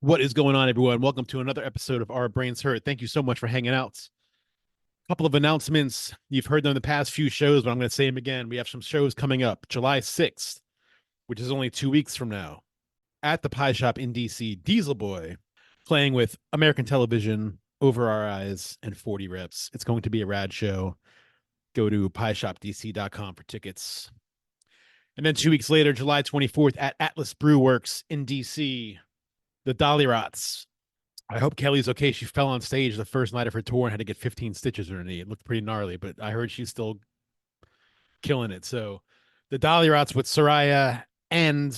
What is going on, everyone? Welcome to another episode of Our Brains Hurt. Thank you so much for hanging out. A couple of announcements. You've heard them in the past few shows, but I'm going to say them again. We have some shows coming up. July 6th, which is only 2 weeks from now, at the Pie Shop in DC, Diesel Boy playing with American Television, Over Our Eyes, and 40 Reps. It's going to be a rad show. Go to pieshopdc.com for tickets. And then 2 weeks later, July 24th, at Atlas Brew Works in DC, the Dolly Rots. I hope Kelly's okay. She fell on stage the first night of her tour and had to get 15 stitches in her knee. It looked pretty gnarly, but I heard she's still killing it. So the Dolly Rots with Soraya and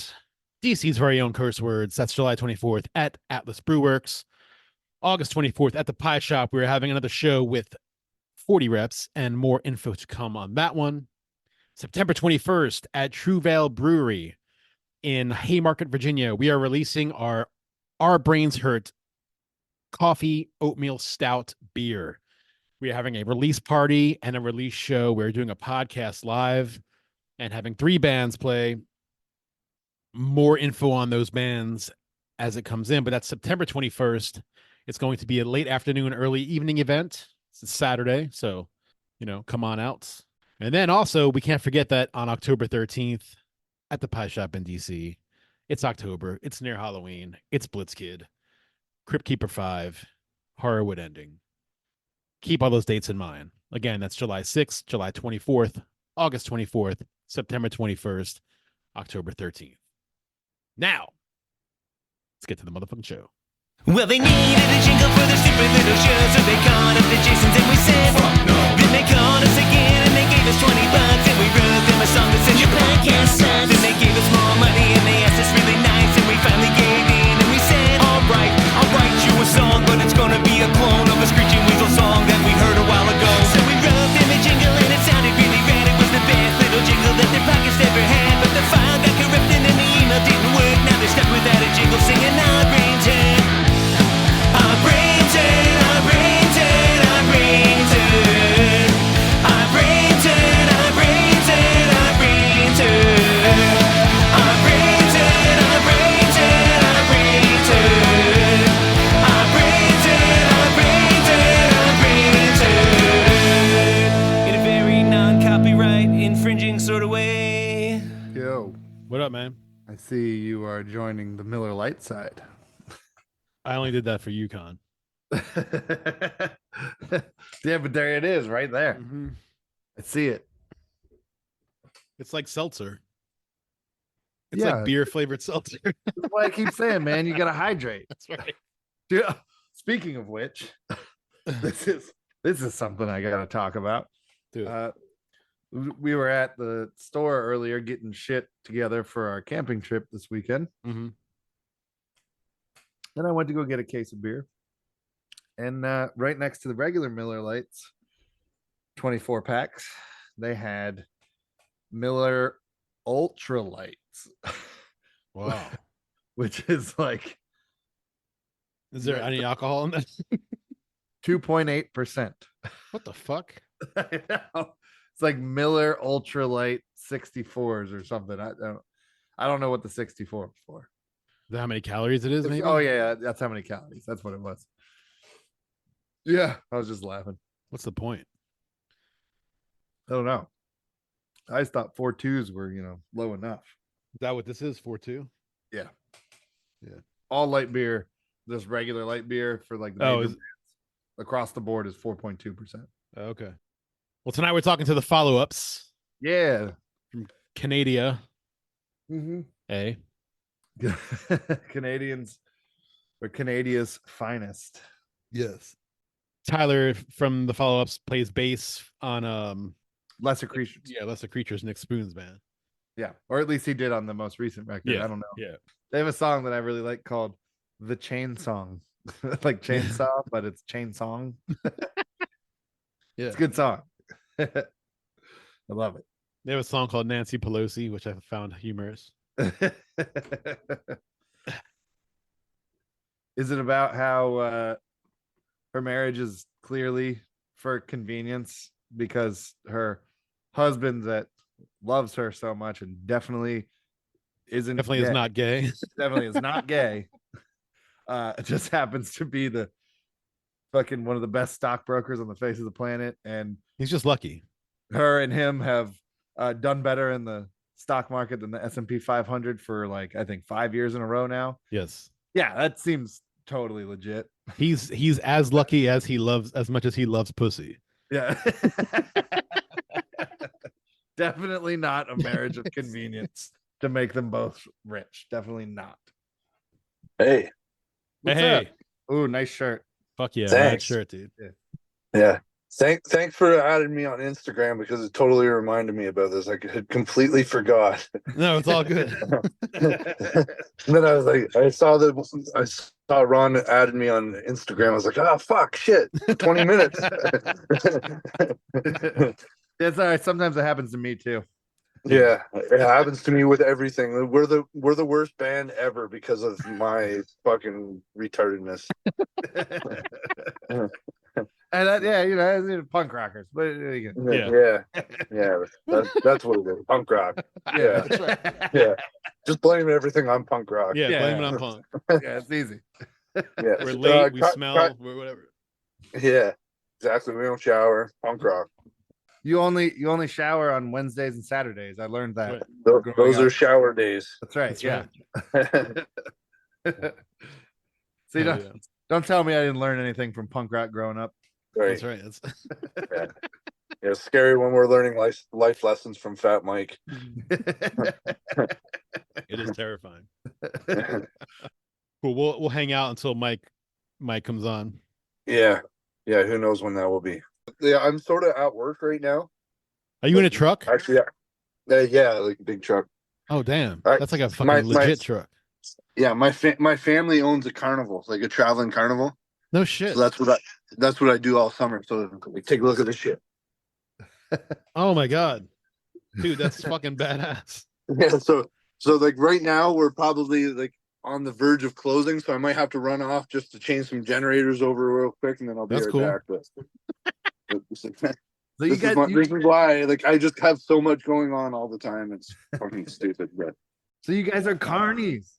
DC's very own curse words. That's July 24th at Atlas Brew Works. August 24th at the Pie Shop, we're having another show with 40 Reps and more info to come on that one. September 21st at True Vale Brewery in Haymarket, Virginia, we are releasing our Brains Hurt coffee oatmeal stout beer. We are having a release party and a release show. We're doing a podcast live and having 3 bands play. More info on those bands as it comes in, but that's September 21st. It's going to be a late afternoon, early evening event. It's Saturday, so, come on out. And then also, we can't forget that on October 13th at the Pie Shop in DC, it's October. It's near Halloween. It's Blitzkid, Crypt Keeper 5, Horrorwood Ending. Keep all those dates in mind. Again, that's July 6th, July 24th, August 24th, September 21st, October 13th. Now, let's get to the motherfucking show. Well, they needed a jingle for their stupid little show, so they called up the Jasons and we said, fuck no. Then they called us again and they gave us $20 and we wrote them a song that said your podcast sucks. Then they gave us more money and they asked us really nice and we finally gave in and we said, alright, I'll write you a song, but it's gonna be a clone of a Screeching Weasel song that we heard a while ago. So we wrote them a jingle and it sounded really rad. It was the best little jingle that their podcast ever had, but the file got corrupted and the email didn't work. Now they're stuck without a jingle singing Our Brains Hurt. Our brains hurt, our brains hurt, our brains hurt. Our brains hurt, our brains hurt, our brains hurt. Our brains hurt, our brains hurt, our brains hurt. Our brains hurt, our brains hurt, our brains hurt. In a very non-copyright infringing sort of way. Yo, What up, man? I see you are joining the Miller Lite side. I only did that for UConn. Yeah, but there it is, right there. Mm-hmm. I see it. It's like seltzer. It's Yeah. like beer-flavored seltzer. That's why I keep saying, man, you gotta hydrate. That's right. Yeah. Speaking of which, this is something I gotta talk about. Dude. We were at the store earlier getting shit together for our camping trip this weekend. Mm-hmm. Then I went to go get a case of beer. And right next to the regular Miller Lights, 24 packs, they had Miller Ultra Lights. Wow. Which is like Is there any alcohol in that? 2.8%. What the fuck? I know. It's like Miller Ultra Light 64s or something. I don't know what the 64 was for. Is that how many calories it is? Maybe? Oh yeah, that's how many calories. That's what it was. Yeah, I was just laughing. What's the point? I don't know. I just thought 4.2s were, low enough. Is that what this is? 4.2? Yeah. Yeah. All light beer, this regular light beer for like the major brands across the board is 4.2%. Okay. Well, tonight we're talking to the follow-ups Yeah. from Canada. Mm-hmm. A. Canadians or Canada's finest. Yes. Tyler from the follow-ups plays bass on Lesser Creatures. Yeah, Lesser Creatures, Nick Spoon's band. Yeah. Or at least he did on the most recent record. Yeah. I don't know. Yeah. They have a song that I really like called The Chain Song. Like chainsaw, but it's chain song. Yeah. It's a good song. I love it. They have a song called Nancy Pelosi, which I found humorous. Is it about how her marriage is clearly for convenience because her husband that loves her so much and definitely Definitely is not gay. Definitely is not gay. just happens to be the fucking one of the best stockbrokers on the face of the planet, and He's just lucky. her and him have done better in the stock market than the S&P 500 for like I think 5 years in a row now. Yes. Yeah, that seems totally legit. He's as lucky as he loves as much as he loves pussy. Yeah. Definitely not a marriage of convenience to make them both rich. Definitely not. Hey, What's Hey. up? Ooh, nice shirt. Fuck yeah, Thanks. red shirt, dude. yeah. Thanks for adding me on Instagram because it totally reminded me about this. I had completely forgot. No, it's all good. And then I was like, I saw Ron added me on Instagram. I was like, oh fuck, shit, 20 minutes. It's all right. Sometimes it happens to me too. Yeah, it happens to me with everything. We're the worst band ever because of my fucking retardedness. And that, yeah, you know, punk rockers. But Yeah. Yeah. That's what it is. Punk rock. yeah, That's right. Yeah, just blame everything on punk rock. Yeah, Yeah. blame it on punk. yeah, it's easy. Yeah, We're late, we smell, we're whatever. Yeah, exactly. We don't shower. Punk rock. You only shower on Wednesdays and Saturdays. I learned that. Right. Those are up. shower days. That's right. That's yeah. right. See, Hell don't tell me I didn't learn anything from punk rock growing up. Right. That's right. That's Yeah. Yeah, it's scary when we're learning life lessons from Fat Mike. it is terrifying. Cool. We'll hang out until Mike comes on. Yeah. Who knows when that will be? Yeah, I'm sort of at work right now. Are you in a truck? Actually, yeah, like a big truck. Oh damn. Right. That's like a fucking legit truck. Yeah, my family owns a carnival, like a traveling carnival. No shit. So that's what I do all summer. So like, take a look at this shit. Oh my god. Dude, that's fucking badass. Yeah, so like right now we're probably like on the verge of closing, so I might have to run off just to change some generators over real quick, and then I'll be That's right cool. back. But So this is why, like, I just have so much going on all the time. It's fucking stupid. But so you guys are carnies.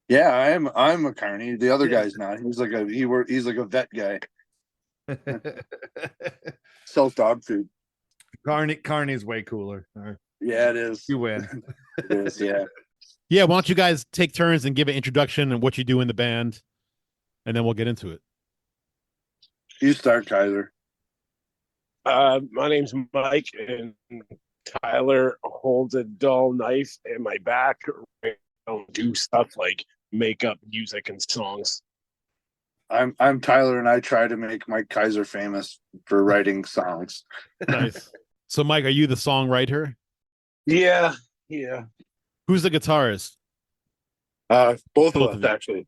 yeah, I'm a carny. The other guy's not. He's like a vet guy. Sells dog food. Carney's way cooler. Yeah, it is. You win. It is. Yeah. Yeah, why don't you guys take turns and give an introduction and what you do in the band, and then we'll get into it. You start, Kaiser. My name's Mike, and Tyler holds a dull knife in my back. I don't do stuff like makeup, music, and songs. I'm Tyler, and I try to make Mike Kaiser famous for writing songs. Nice. So, Mike, are you the songwriter? Yeah. Who's the guitarist? Both Both of of us, you. actually.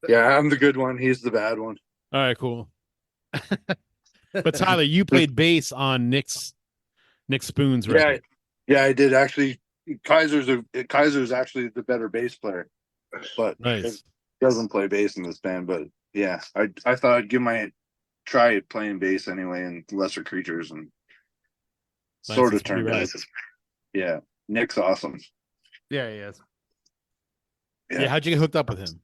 Yeah, I'm the good one. He's the bad one. All right, cool. But Tyler, you played bass on Nick Spoon's record. Yeah, I did actually. Kaiser's actually the better bass player, but Nice. he doesn't play bass in this band. But yeah, I thought I'd give my try at playing bass anyway in Lesser Creatures, and Nice, sort that's of turned pretty out. rad. Yeah, Nick's awesome. Yeah, he is. Yeah, how'd you get hooked up with him?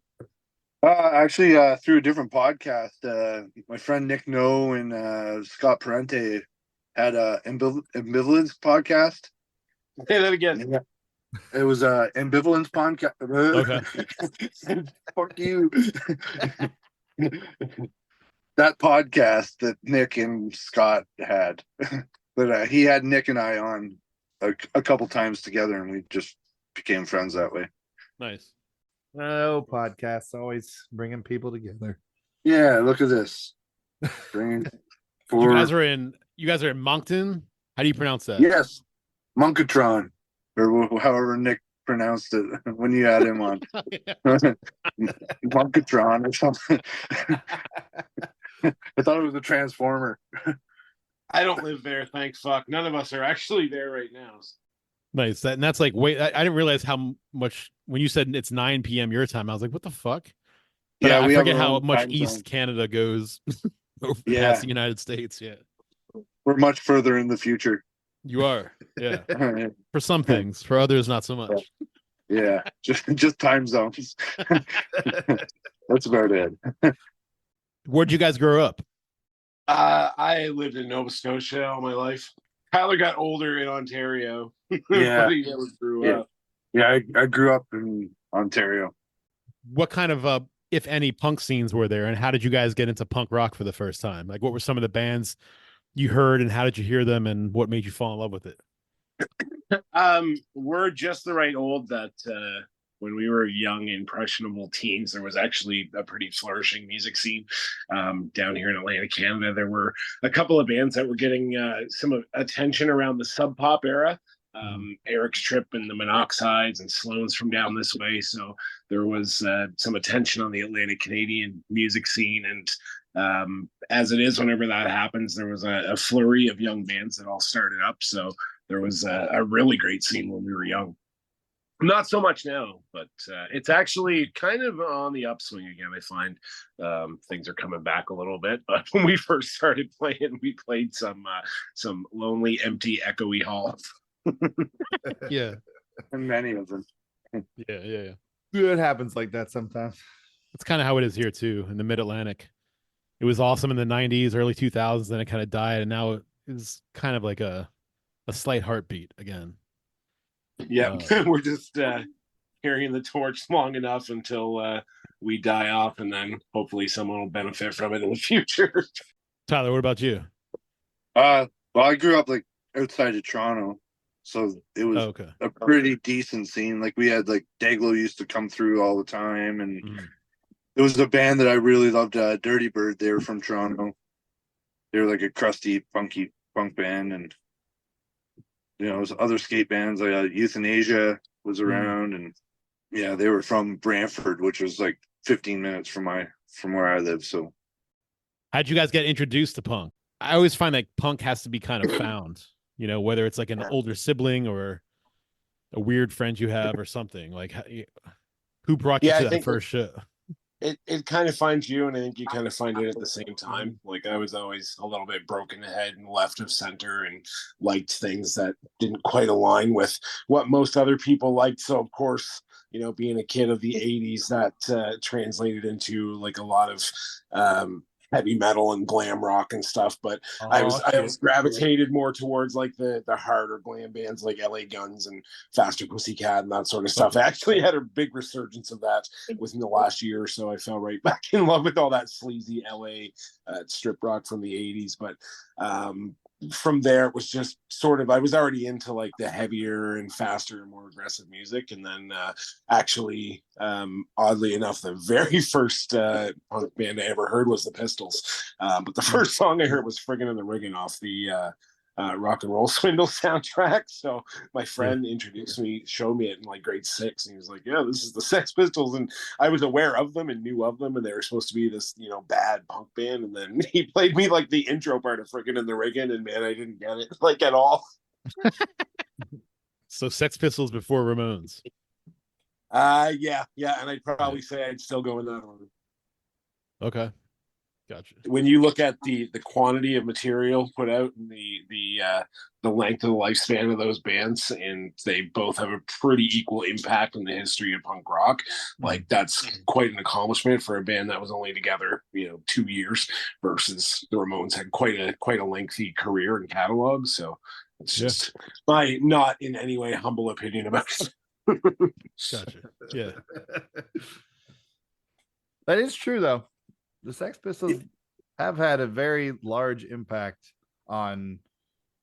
Actually, through a different podcast, my friend Nick No and Scott Parente had a ambivalence podcast. Say that again. Yeah. It was a ambivalence podcast. Okay. Fuck you. That podcast that Nick and Scott had, but he had Nick and I on a couple times together, and we just became friends that way. Nice. Oh, podcasts always bringing people together. Yeah, look at this. Bringing You guys are in Moncton. How do you pronounce that? Yes, Munkatron, or however Nick pronounced it when you had him on. Munkatron or something. I thought it was a transformer. I don't live there, thank fuck. None of us are actually there right now. Nice. That's like wait. I didn't realize how much when you said it's 9 p.m. your time. I was like, what the fuck? But I we have forget our how own much time East zone. Canada goes over Yeah. past the United States. Yeah, We're much further in the future. you are. Yeah, for some things, for others, not so much. Yeah, just time zones. That's about it. Where'd you guys grow up? I lived in Nova Scotia all my life. Tyler got older in Ontario, Yeah. but he never grew Yeah. up. Yeah, I grew up in Ontario. What kind of if any punk scenes were there, and how did you guys get into punk rock for the first time? Like, what were some of the bands you heard, and how did you hear them, and what made you fall in love with it? We're just the right old that when we were young, impressionable teens, there was actually a pretty flourishing music scene down here in Atlantic Canada. There were a couple of bands that were getting some attention around the Sub Pop era. Eric's Trip and the Monoxides and Sloan's from down this way. So there was some attention on the Atlantic Canadian music scene. And as it is, whenever that happens, there was a flurry of young bands that all started up. So there was a really great scene when we were young. Not so much now, but it's actually kind of on the upswing again. I find things are coming back a little bit. But when we first started playing, we played some lonely, empty, echoey halls. Yeah, And many of them. yeah. It happens like that sometimes. That's kind of how it is here too in the Mid Atlantic. It was awesome in the '90s, early 2000s, then it kind of died, and now it is kind of like a slight heartbeat again. Yeah, we're just carrying the torch long enough until we die off, and then hopefully someone will benefit from it in the future. Tyler, what about you? Well, I grew up like outside of Toronto, so it was okay. a pretty decent scene. Like we had like Dayglow used to come through all the time, and it was a band that I really loved. Dirty Bird. They were from Toronto. They were like a crusty, funky punk band, and there was other skate bands like Euthanasia was around, and yeah, they were from Brantford, which was like 15 minutes from where I live. So How'd you guys get introduced to punk? I always find that punk has to be kind of found, whether it's like an older sibling or a weird friend you have or something. Like, who brought you to that first show? It kind of finds you, and I think you kind of find it at the same time. Like I was always a little bit broken ahead and left of center and liked things that didn't quite align with what most other people liked. So of course, being a kid of the 80s, that translated into like a lot of heavy metal and glam rock and stuff, but I was gravitated more towards like the harder glam bands like LA Guns and Faster Pussycat and that sort of stuff. I actually had a big resurgence of that within the last year or so. I fell right back in love with all that sleazy LA strip rock from the 80s. But from there it was just sort of, I was already into like the heavier and faster and more aggressive music, and then actually oddly enough the very first punk band I ever heard was the Pistols, but the first song I heard was Friggin' and the Riggin' off the Rock and Roll Swindle soundtrack. So my friend showed me it in like grade 6, and he was like, yeah, this is the Sex Pistols. And I was aware of them and knew of them, and they were supposed to be this bad punk band, and then he played me like the intro part of Friggin' and the Riggin', and man, I didn't get it like at all. So Sex Pistols before Ramones. Yeah, and I'd probably say I'd still go in that order. Okay, gotcha. When you look at the quantity of material put out and the length of the lifespan of those bands, and they both have a pretty equal impact in the history of punk rock, like that's quite an accomplishment for a band that was only together 2 years, versus the Ramones had quite a lengthy career and catalog. So it's just my not in any way humble opinion about it. Gotcha. Yeah. That is true though. The Sex Pistols have had a very large impact on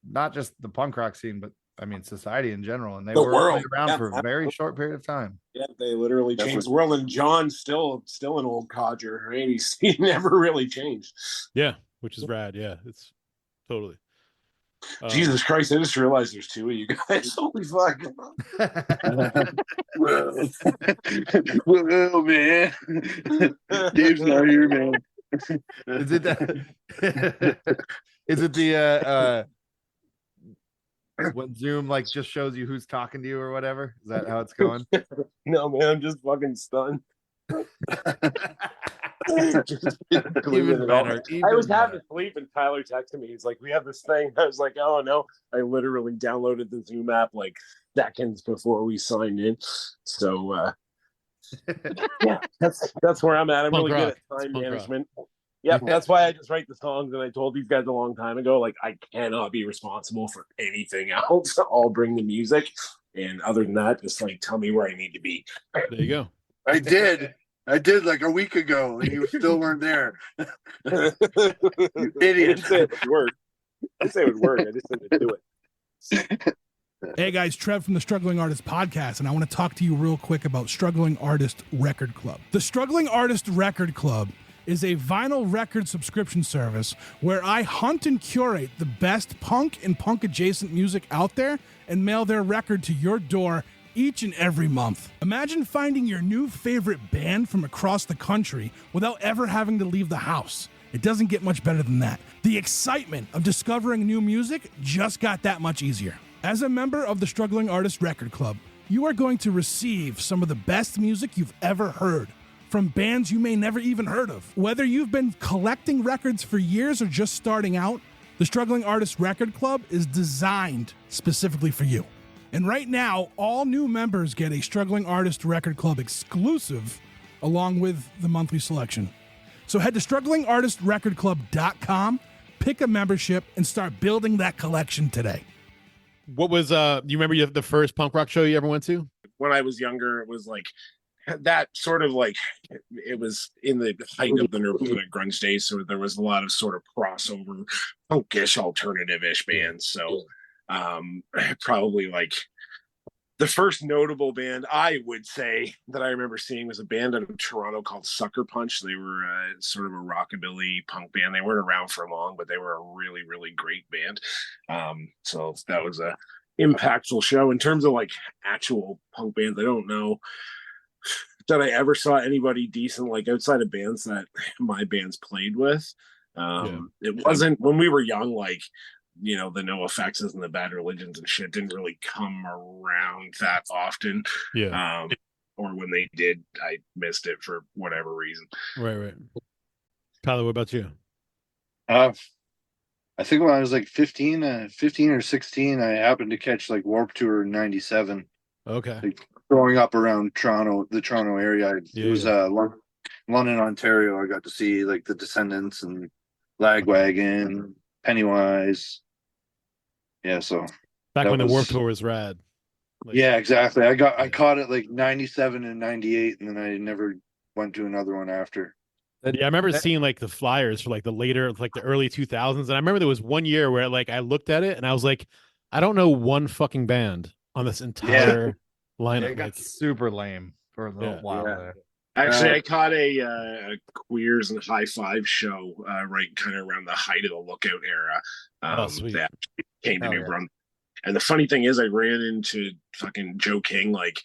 not just the punk rock scene, but I mean society in general. And they were only around for a very short period of time. Yeah, they literally changed the world. And John's still an old codger, right? He never really changed. Yeah, which is rad. Yeah, it's totally. Jesus Christ, I just realized there's 2 of you guys. Holy fuck. Well, man. Dave's not here, man. Is it that? Is it the when Zoom like just shows you who's talking to you or whatever? Is that how it's going? No, man, I'm just fucking stunned. Even better. I was having to sleep, and Tyler texted me. He's like, "We have this thing." I was like, "Oh no!" I literally downloaded the Zoom app like seconds before we signed in. So Yeah, that's where I'm at. I'm Punk really good rock. at time Punk rock. management. Yeah, that's why I just write the songs. And I told these guys a long time ago, like I cannot be responsible for anything else. I'll bring the music, and other than that, just like tell me where I need to be. There you go. I did like a week ago, and you still weren't there. You I idiot. didn't say it would work. I didn't say it would work. I just didn't do it. Hey guys, Trev from the Struggling Artist Podcast, and I want to talk to you real quick about Struggling Artist Record Club. The Struggling Artist Record Club is a vinyl record subscription service where I hunt and curate the best punk and punk adjacent music out there and mail their record to your door each and every month. Imagine finding your new favorite band from across the country without ever having to leave the house. It doesn't get much better than that. The excitement of discovering new music just got that much easier. As a member of the Struggling Artist Record Club, you are going to receive some of the best music you've ever heard from bands you may never even heard of. Whether you've been collecting records for years or just starting out, the Struggling Artist Record Club is designed specifically for you. And right now, all new members get a Struggling Artist Record Club exclusive along with the monthly selection. So head to strugglingartistrecordclub.com, pick a membership, and start building that collection today. What was you remember the first punk rock show you ever went to? When I was younger, it was like that sort of like it was in the height of the Nirvana grunge days, so there was a lot of sort of crossover punkish alternative-ish bands. So probably like the first notable band I would say that I remember seeing was a band out of Toronto called Sucker Punch. They were sort of a rockabilly punk band. They weren't around for long, but they were a really, really great band. So that was a impactful show. In terms of like actual punk bands, I don't know that I ever saw anybody decent, like outside of bands that my bands played with. It wasn't when we were young, like, you know, the No Effects and the Bad Religions and shit didn't really come around that often. Or when they did, I missed it for whatever reason. Right. Tyler, what about you? I think when I was like 15 or 16, I happened to catch like Warped Tour in '97. Okay. Like, growing up around the Toronto area, it was London, Ontario. I got to see like the Descendants and Lagwagon, Pennywise. Yeah, so back when the Warped Tour was rad. Like, yeah, exactly. I caught it like '97 and '98, and then I never went to another one after. Yeah, I remember seeing like the flyers for like the early 2000s, and I remember there was one year where like I looked at it and I was like, I don't know one fucking band on this entire lineup. Yeah, it got super lame for a little while there. Actually, I caught a Queers and High Five show right kind of around the height of the Lookout era. That came to New Brunswick. And the funny thing is, I ran into fucking Joe King like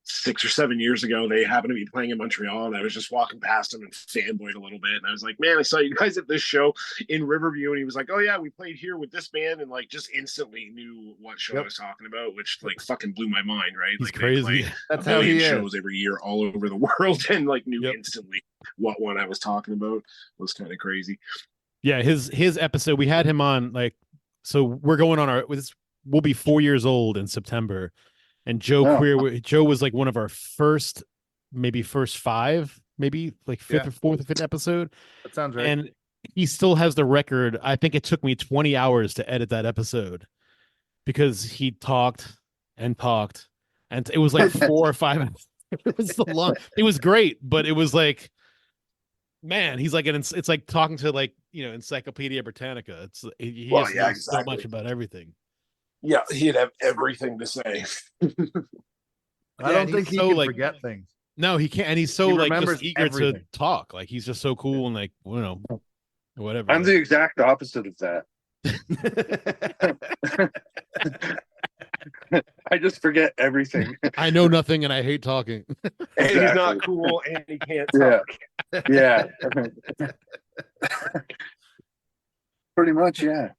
6 or 7 years ago. They happened to be playing in Montreal, and I was just walking past him and fanboyed a little bit. And I was like, man, I saw you guys at this show in Riverview. And he was like, oh yeah, we played here with this band, and like just instantly knew what show I was talking about, which like fucking blew my mind, right? He's like crazy. That's how he shows every year all over the world, and like knew instantly what one I was talking about. It was kind of crazy. Yeah, his episode, we had him on like, so we're going on we'll be 4 years old in September. And Joe was like one of our first five, maybe like fourth or fifth episode. That sounds right. And he still has the record. I think it took me 20 hours to edit that episode because he talked, and it was like 4 or 5. It was so long. It was great, but it was like, man, he's like it's like talking to like, you know, Encyclopedia Britannica. He has so much about everything. Yeah, he'd have everything to say. I don't think he can forget things. No, he can't, and he's so like just eager everything to talk. Like he's just so cool and like, you know, whatever. I'm the exact opposite of that. I just forget everything. I know nothing and I hate talking. And he's not cool and he can't talk. Yeah. Pretty much, yeah.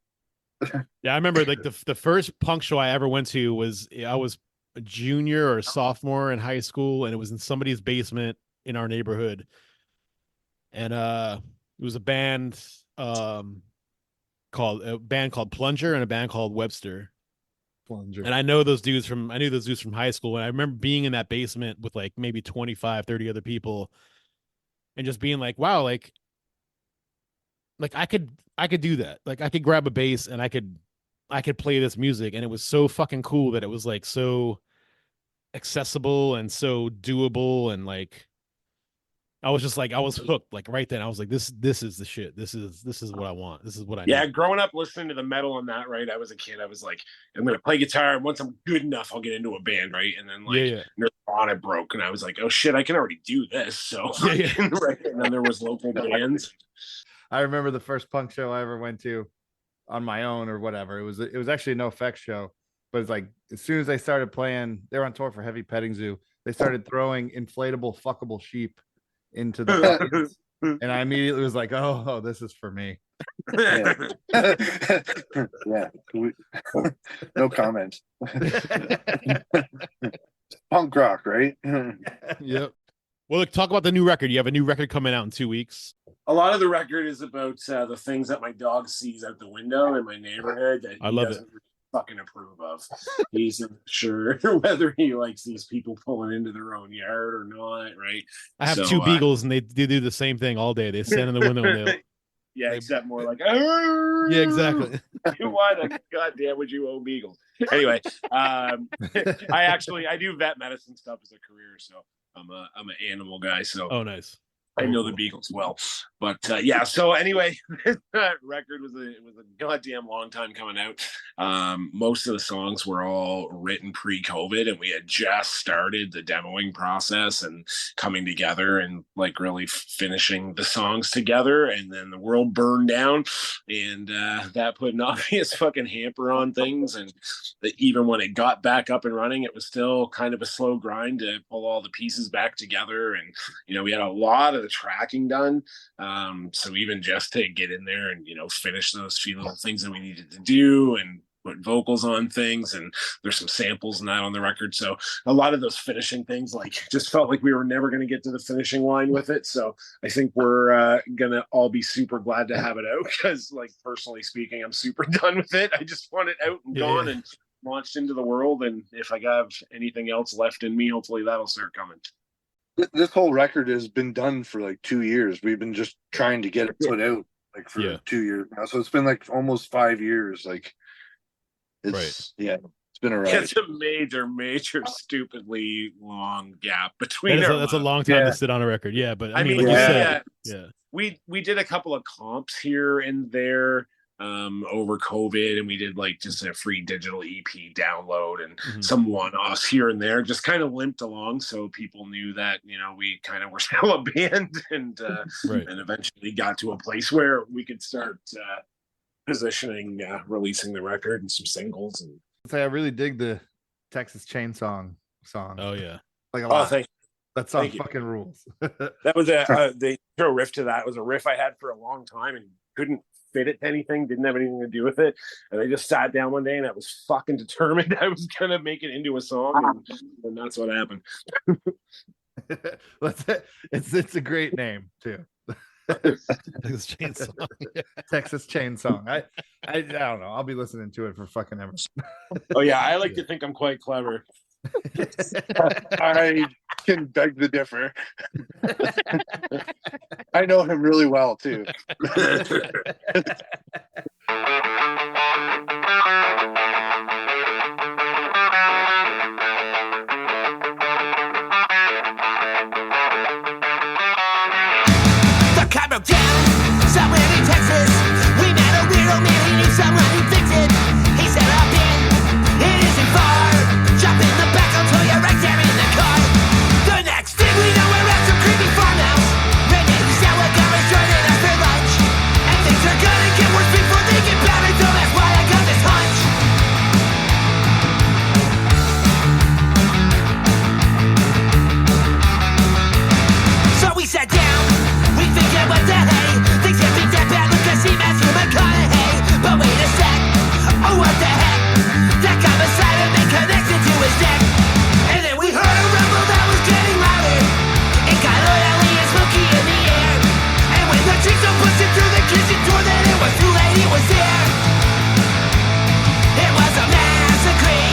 Yeah, I remember like the first punk show I ever went to was I was a junior or sophomore in high school, and it was in somebody's basement in our neighborhood. And it was a band called Plunger and a band called Webster. Plunger. And I knew those dudes from high school. And I remember being in that basement with like maybe 25, 30 other people and just being like, wow, like I could do that. Like I could grab a bass and I could play this music. And it was so fucking cool that it was like so accessible and so doable. And like, I was just like, I was hooked. Like right then I was like, this is the shit. This is what I want. This is what I need. Growing up listening to the metal and that, right? I was a kid. I was like, I'm gonna play guitar, and once I'm good enough, I'll get into a band, right? And then like Nirvana broke, and I was like, oh shit, I can already do this. So right? And then there was local bands. I remember the first punk show I ever went to on my own or whatever. It was actually a No Effects show, but it's like as soon as they started playing, they were on tour for Heavy Petting Zoo. They started throwing inflatable fuckable sheep into the audience, and I immediately was like, oh, this is for me. Yeah. No comment. Punk rock, right? Yep. Well, look, talk about the new record. You have a new record coming out in 2 weeks. A lot of the record is about the things that my dog sees out the window in my neighborhood that he doesn't really fucking approve of. He's not sure whether he likes these people pulling into their own yard or not, right? I have two beagles and they do the same thing all day. They stand in the window and except more like, yeah, exactly. Why the goddamn would you own beagles? Anyway, I do vet medicine stuff as a career, so I'm an animal guy. So nice. I know the Beagles well, but so anyway, that record was a goddamn long time coming out. Most of the songs were all written pre-COVID, and we had just started the demoing process and coming together and like really finishing the songs together. And then the world burned down, and that put an obvious fucking hamper on things. And even when it got back up and running, it was still kind of a slow grind to pull all the pieces back together. And we had a lot of the tracking done, so even just to get in there and finish those few little things that we needed to do and put vocals on things, and there's some samples and that on the record, so a lot of those finishing things just felt like we were never going to get to the finishing line with it. So I think we're gonna all be super glad to have it out, because personally speaking, I'm super done with it. I just want it out and gone and launched into the world, and if I have anything else left in me, hopefully that'll start coming. This whole record has been done for like 2 years. We've been just trying to get it put out for 2 years now. So it's been like almost 5 years. It's been a ride. It's a major, stupidly long gap between. That's a long time to sit on a record. Yeah, but I mean, like you said, we did a couple of comps here and there over COVID, and we did just a free digital EP download and some one-offs here and there, just kind of limped along so people knew that we kind of were still a band, and and eventually got to a place where we could start positioning releasing the record and some singles. And I really dig the Texas Chainsaw song. Oh yeah, like a lot. Thank you. That song fucking rules. That was the intro riff to that was a riff I had for a long time and couldn't fit it to anything, didn't have anything to do with it, and I just sat down one day and I was fucking determined I was gonna make it into a song, and that's what happened. It's a great name too. Texas Chainsaw. Texas Chainsaw. I don't know. I'll be listening to it for fucking ever. Oh yeah, I like to think I'm quite clever. I can beg to differ. I know him really well too. The car broke down somewhere in Texas. We met a weirdo man, he knew someone who'd fix it. He said, "Up in, it isn't far. Jump in the back, I'll tow you right there in the car." The next thing we know, we're at some creepy farmhouse. Ready to sell a car is joining us for lunch. And things are gonna get worse before they get better, so that's why I got this hunch. So we sat down, we figured what the hey, things can't be that bad, look, I see Matthew McConaughey. But wait a sec, oh what the heck, that guy beside him ain't connected to his neck. And then we heard a rumble that was getting louder. It got oily and smoky in the air. And when the chick's pushed it through the kitchen door, then it was too late, he was there. It was a massacre.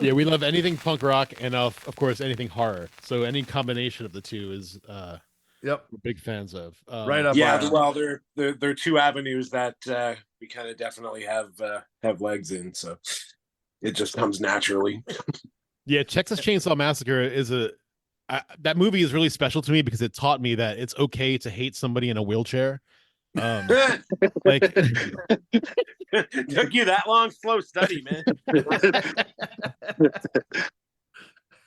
Yeah, we love anything punk rock and of course anything horror. So any combination of the two is Yep. we're big fans of. Right up. Yeah, our well, they're two avenues that we kind of definitely have legs in, so it just comes naturally. Yeah, Texas Chainsaw Massacre is that movie is really special to me because it taught me that it's okay to hate somebody in a wheelchair. Like Took you that long? Slow study, man.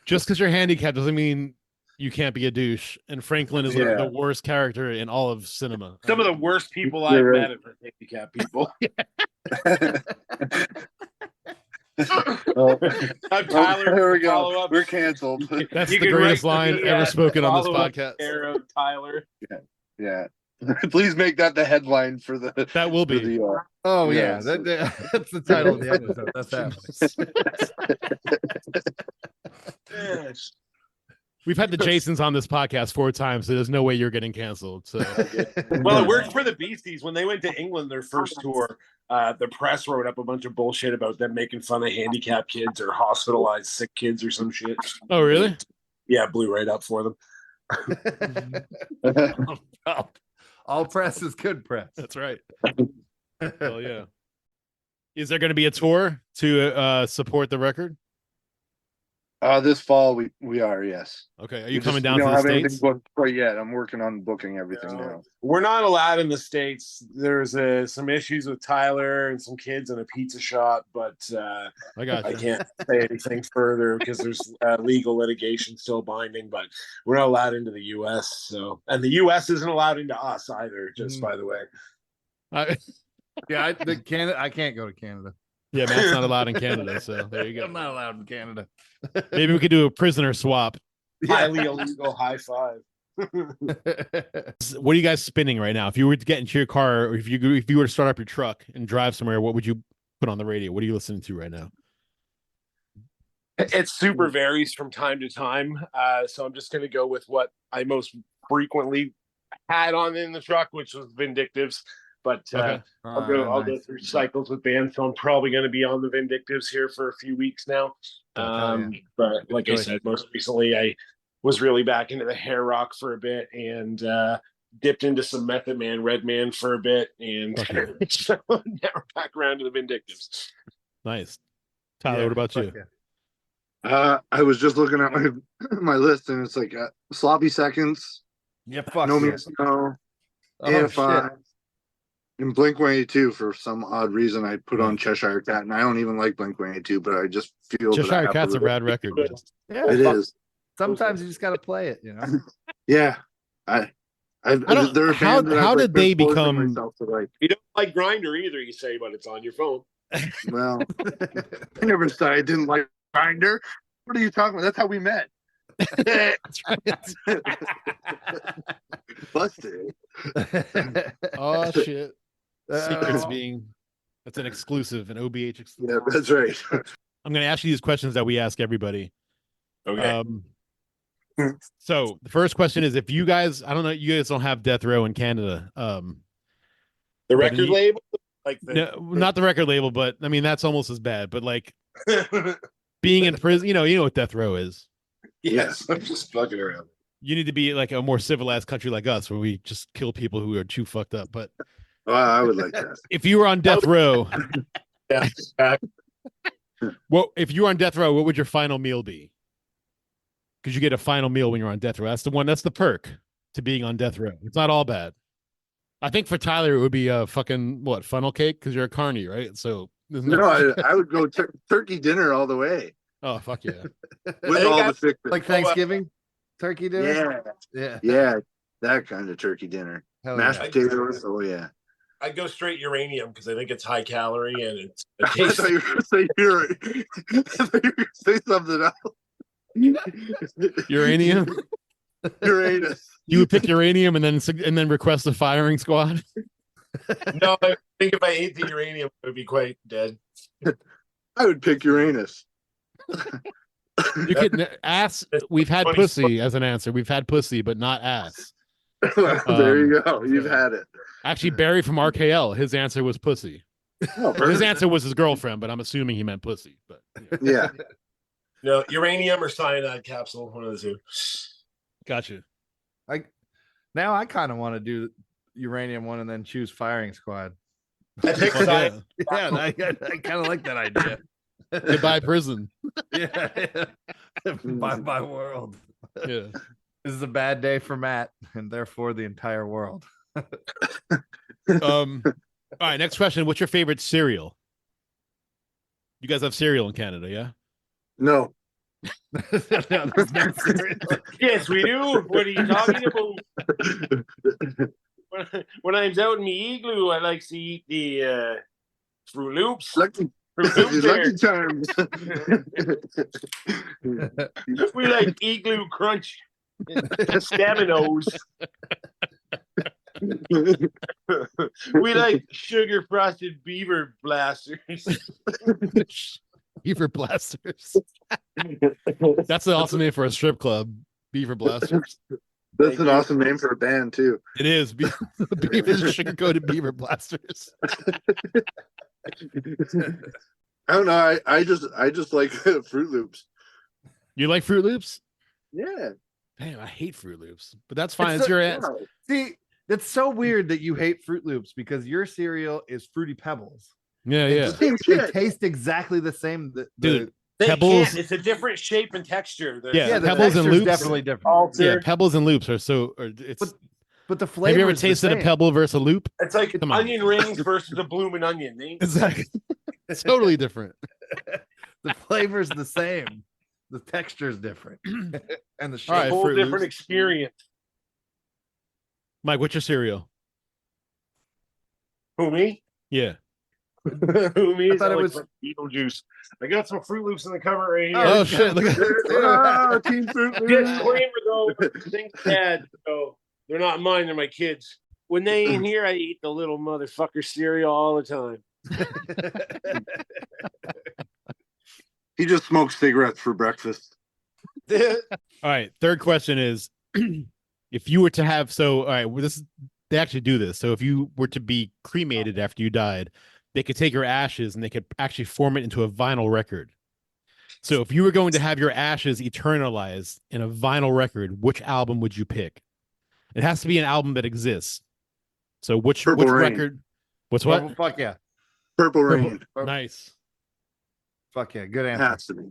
just because you're handicapped doesn't mean you can't be a douche. And Franklin is the worst character in all of cinema. Some of the worst people I've met are handicapped people. I'm Tyler. There we go. We're canceled. That's the greatest line ever spoken on this podcast. Of Tyler. Yeah. Please make that the headline for the. That will be. Oh yes. yeah, that's the title of the episode. That's happening. We've had the Jasons on this podcast 4 times, so there's no way you're getting canceled. So, well, it worked for the Beasties when they went to England their first tour. The press wrote up a bunch of bullshit about them making fun of handicapped kids or hospitalized sick kids or some shit. Oh, really? Yeah, blew right up for them. All press is good press. That's right. Well, yeah. Is there going to be a tour to support the record? This fall we are, yes. Okay. Are you coming down to the States? Booked quite yet. I'm working on booking everything now. We're not allowed in the States. There's some issues with Tyler and some kids in a pizza shop, but I can't say anything further because there's legal litigation still binding, but we're not allowed into the U.S. So, and the U.S. isn't allowed into us either, just by the way. I can't go to Canada. Yeah, Matt's not allowed in Canada, so there you go. I'm not allowed in Canada. Maybe we could do a prisoner swap. Highly illegal high five. What are you guys spinning right now? If you were to get into your car, or if you were to start up your truck and drive somewhere, what would you put on the radio? What are you listening to right now? It super varies from time to time. So I'm just going to go with what I most frequently had on in the truck, which was Vindictives. But I'll go through cycles with bands, so I'm probably going to be on the Vindictives here for a few weeks now. But like I said, most recently I was really back into the hair rock for a bit and dipped into some Method Man, Red Man for a bit, and so now we're back around to the Vindictives. Nice. Tyler, what about you? I was just looking at my list, and it's like Sloppy Seconds. Yeah, fuck No yeah. Means No. Oh, shit. And Blink-182, for some odd reason, I put on Cheshire Cat, and I don't even like Blink-182, but I just feel Cheshire Cat's a rad record. Yeah, it is. Sometimes you just got to play it, you know. Yeah, how did they become? You don't like Grindr either, you say, but it's on your phone. Well, I never said I didn't like Grindr. What are you talking about? That's how we met. That's right. Busted. Oh shit. Secrets that's an exclusive, an OBH exclusive. Yeah, that's right. I'm going to ask you these questions that we ask everybody. Okay. So the first question is, if you guys, I don't know, you guys don't have Death Row in Canada. The record label? No, not the record label, but I mean, that's almost as bad. But like being in prison, you know what Death Row is. Yes, I'm just fucking around. You need to be like a more civilized country like us, where we just kill people who are too fucked up. But I would like that. If you were on death row, yeah. Well, if you were on death row, what would your final meal be? Because you get a final meal when you're on death row. That's the perk to being on death row. It's not all bad. I think for Tyler, it would be a fucking funnel cake because you're a carny, right? So I would go turkey dinner all the way. Oh fuck yeah! With all the fixings. Like Thanksgiving turkey dinner. Yeah, that kind of turkey dinner. Mashed potatoes. Oh yeah. I'd go straight uranium because I think it's high calorie and it's. I thought you were going to say something else. Uranium. Uranus. You would pick uranium and then request a firing squad. No, I think if I ate the uranium, it would be quite dead. I would pick Uranus. You could ass. We've had pussy as an answer. We've had pussy, but not ass. There you go. You've had it. Actually, Barry from RKL, his answer was pussy. Oh, his answer was his girlfriend, but I'm assuming he meant pussy. But yeah. No, uranium or cyanide capsule, one of the two. Gotcha. Now I kind of want to do uranium one and then choose firing squad. I picked Fuck yeah. cyanide. Yeah, I kind of like that idea. Goodbye prison. Yeah. Bye world. Yeah. This is a bad day for Matt and therefore the entire world. All right, next question. What's your favorite cereal? You guys have cereal in Canada, yeah? No. No, there's no cereal. Yes, we do. What are you talking about? When I'm out in the igloo, I like to eat the Fruit Loops. Lucky, Fruit Loops there. Lucky Charms. We like Igloo Crunch. Staminos. We like sugar frosted beaver blasters. Beaver Blasters. That's an awesome name for a strip club. Beaver Blasters. That's an awesome name for a band too. It is. Beaver sugar-coated Beaver Blasters. I don't know. I just like Fruit Loops. You like Fruit Loops? Yeah. Damn, I hate Fruit Loops, but that's fine. It's so- your answer. See, it's so weird that you hate Fruit Loops because your cereal is Fruity Pebbles. Yeah, It yeah. just- Same They shit. taste exactly the same. Dude, They Pebbles- can't. It's a different shape and texture. They're Yeah, the Pebbles and texture's Loops. definitely different. altered. Yeah, Pebbles and Loops are so. It's. But the flavor. Have you ever tasted a Pebble versus a Loop? It's like Come on. onion rings versus a blooming onion. They- Exactly. It's totally different. The flavor's the same. The texture's different, and the shape. All right, a whole Fruit different Loops. experience. Mike, what's your cereal? Who me? Yeah. Who me? I thought it was- Beetlejuice. I got some Fruit Loops in the cover right here. Oh, shit. Look at Ah, Team Fruit Loops. Disclaimer though, things bad, so they're not mine, they're my kids. When they ain't here, I eat the little motherfucker cereal all the time. He just smokes cigarettes for breakfast. All right. Third question is if you were to have all right, well, they actually do this. So if you were to be cremated after you died, they could take your ashes and they could actually form it into a vinyl record. So if you were going to have your ashes eternalized in a vinyl record, which album would you pick? It has to be an album that exists. So which Purple Rain. record? What's what? Oh, fuck yeah. Purple Rain. Nice. Fuck yeah. Good It answer. has to be.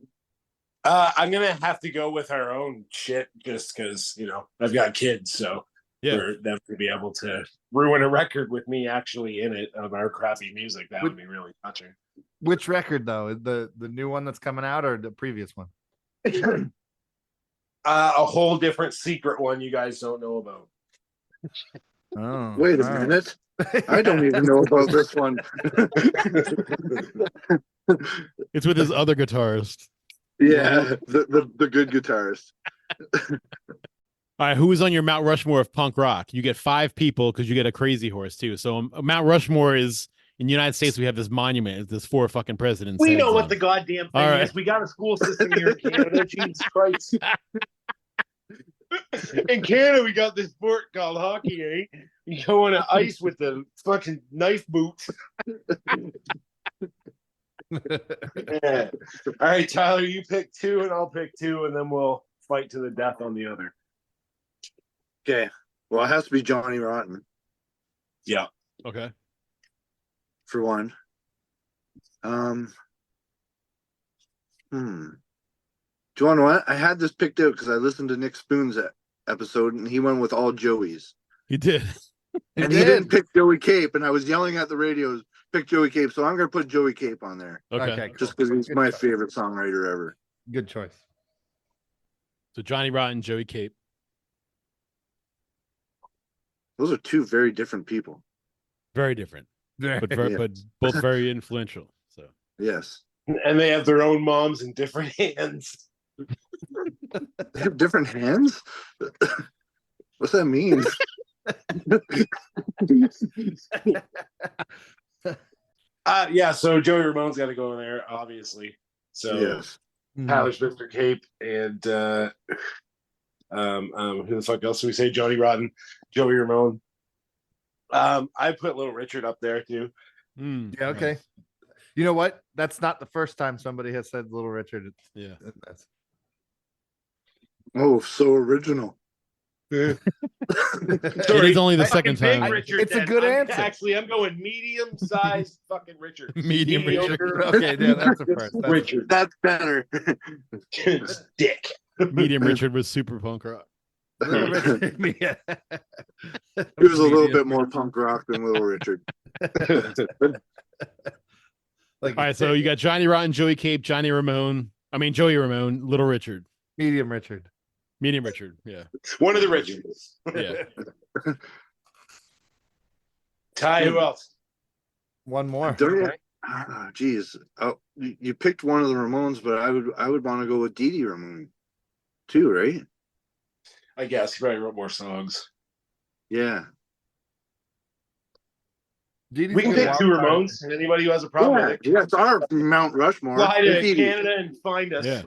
I'm gonna have to go with our own shit just because I've got kids, so Yeah. for them to be able to ruin a record with me actually in it of our crappy music, that would be really touching. Which record though? The new one that's coming out or the previous one? A whole different secret one you guys don't know about. Oh, Wait a all right. minute. I don't even know about this one. It's with his other guitarist. Yeah, the good guitarist. All right, who is on your Mount Rushmore of punk rock? You get 5 people because you get a crazy horse too. So Mount Rushmore is in the United States. We have this monument. There's 4 fucking presidents. We heads know on what it. the goddamn thing All right. is. We got a school system here in Canada. Jesus Christ. In Canada, we got this sport called hockey, eh? You go on the ice with the fucking knife boots. Yeah. All right, Tyler, you pick 2 and I'll pick 2, and then we'll fight to the death on the other. Okay. Well, it has to be Johnny Rotten Yeah. Okay. for one. Do you want to know what? I had this picked out because I listened to Nick Spoon's episode and he went with all Joey's. He did. And he didn't pick Joey Cape, and I was yelling at the radios, pick Joey Cape. So I'm gonna put Joey Cape on there. Okay. cool. Just because he's Good my choice. favorite songwriter ever. Good choice. So Johnny Rotten, Joey Cape. Those are 2 very different people. Very different, but Yeah. but both very influential. So Yes. And they have their own moms in different hands. They have different hands? What's that mean? Yeah, so Joey Ramone's got to go in there, obviously. So Yes. Tyler's Mr. Cape and who the fuck else do we say? Johnny Rotten, Joey Ramone. I put Little Richard up there too. mm, Yeah, okay. You know what? That's not the first time somebody has said Little Richard. Yeah. That's Oh, so original. It is only the second Big time. Richard. It's a then. good answer. Actually, I'm going medium-sized fucking Richard. Medium Richard. Okay, yeah, that's the first. That's Richard. That's better. Dick. Medium Richard was super punk rock. Little Richard. Yeah. He was a little bit more punk rock than Little Richard. Like, All right, so you got Johnny Rotten, Joey Cape, Joey Ramone, Little Richard, medium Richard. Medium Richard. Yeah. One of the Richards. Yeah. Ty, who else? One more. Don't you? Geez. Oh, you picked one of the Ramones, but I would want to go with Dee Dee Ramone too, right? I guess he probably wrote more songs. Yeah. Dee Dee's We can a pick wild two card. Ramones. And anybody who has a problem with it, Yeah, it's our Mount Rushmore. fly to Dee Dee. Canada and find us. Yeah.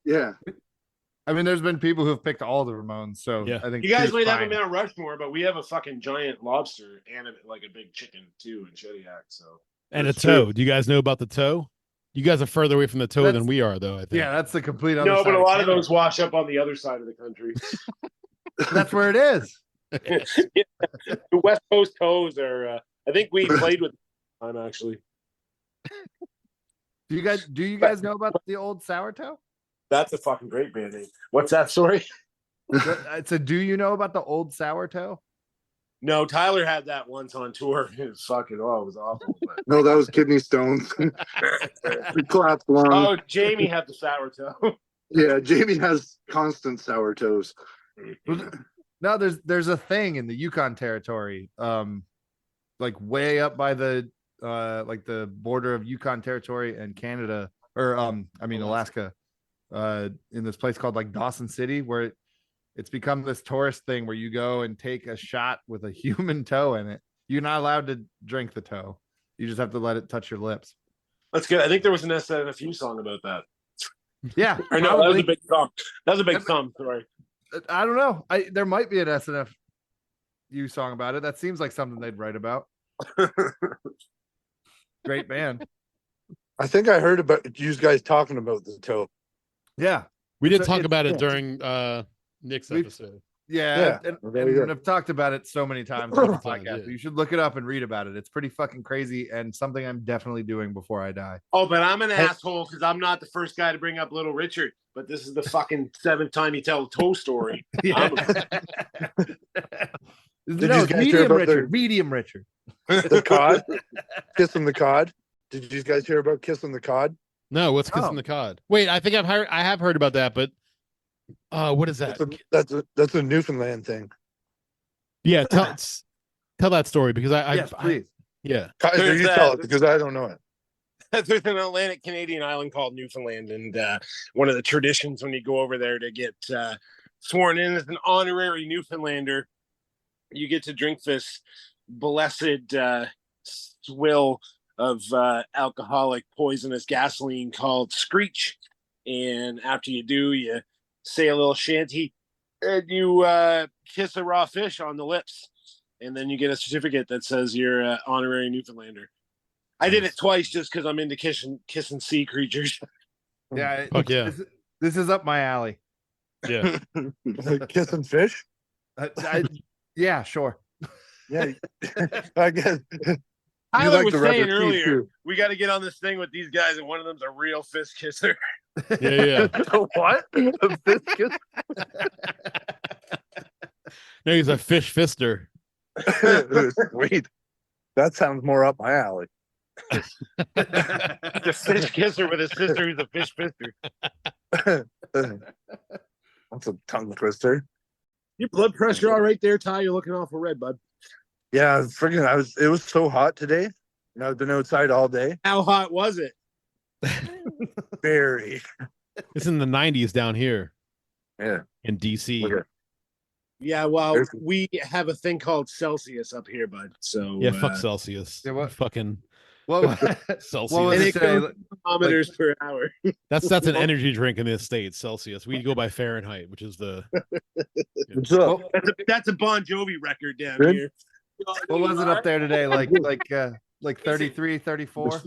Yeah. I mean, there's been people who've picked all the Ramones, so Yeah. I think You guys two's might have a fine. Mount Rushmore, but we have a fucking giant lobster and like a big chicken too in Shediac. So And a That's true. toe. Do you guys know about the toe? You guys are further away from the toe than That's- we are, though, I think. Yeah, that's the complete other no, side but a lot of Canada. those wash up on the other side of the country. That's where it is. The West Coast toes are. I think we played with them actually. Do you guys know about the old sour toe? That's a fucking great band name. What's that story? So do you know about the old sour toe? No, Tyler had that once on tour. It was fucking. Oh, it was awful. But... No, that was kidney stones. We collapsed lung. Oh, Jamie had the sour toe. Yeah, Jamie has constant sour toes. No, there's a thing in the Yukon territory, like way up by the like the border of Yukon territory and Canada, or Alaska, in this place called like Dawson City, where it's become this tourist thing where you go and take a shot with a human toe in it. You're not allowed to drink the toe. You just have to let it touch your lips. That's good. I think there was an SNFU song about that. Yeah, Or no, that was probably. a big song. That was a big song. Sorry. I don't know. There might be an SNFU song about it. That seems like something they'd write about. Great band. I think I heard about you guys talking about the toe. Yeah. We did So talk it's- about it during Nick's We've- episode. Yeah, Yeah. and There you go. I've talked about it so many times on the Times, podcast. yeah. You should look it up and read about it. It's pretty fucking crazy and something I'm definitely doing before I die. Oh, but I'm an asshole because I'm not the first guy to bring up Little Richard. But this is the fucking seventh time you tell the toe story. Yeah. Did No, you it's guys hear medium about Richard. Medium Richard. The cod? Kissing the cod? Did you guys hear about kissing the cod? No, what's kissing Oh. the cod? Wait, I think I have heard about that, but what is that? That's a Newfoundland thing. Yeah, tell that story because Yes, please. yeah. There's You that. tell it because I don't know it. There's an Atlantic Canadian island called Newfoundland, and one of the traditions when you go over there to get sworn in as an honorary Newfoundlander, you get to drink this blessed swill of alcoholic poisonous gasoline called Screech, and after you do, you say a little shanty, and you kiss a raw fish on the lips, and then you get a certificate that says you're an honorary Newfoundlander. I did it twice just because I'm into kissing sea creatures. Yeah, Fuck yeah. This is up my alley. Yeah. Kissing fish? Yeah, sure. Yeah. I guess. Tyler like was the rubber saying teeth, earlier, too. we got to get on this thing with these guys, and one of them's a real fist kisser. Yeah. What? A fish kiss? No, he's a fish fister. Sweet. That sounds more up my alley. The fish kisser with his sister who's a fish fister. That's a tongue twister. Your blood pressure all right there, Ty? You're looking awful red, bud. Yeah, it was so hot today. And I've been outside all day. How hot was it? Very. It's in the 90s down here Yeah. in DC. Okay. Yeah, well, There's- we have a thing called Celsius up here, bud. So Yeah, fuck Celsius. Yeah, what- Fucking What was Celsius. what was And it it today? goes kilometers per hour. That's an energy drink in the States, Celsius. We go by Fahrenheit, which is the What's up? That's a Bon Jovi record down Good. here. What was it up there today? Like 33, 34?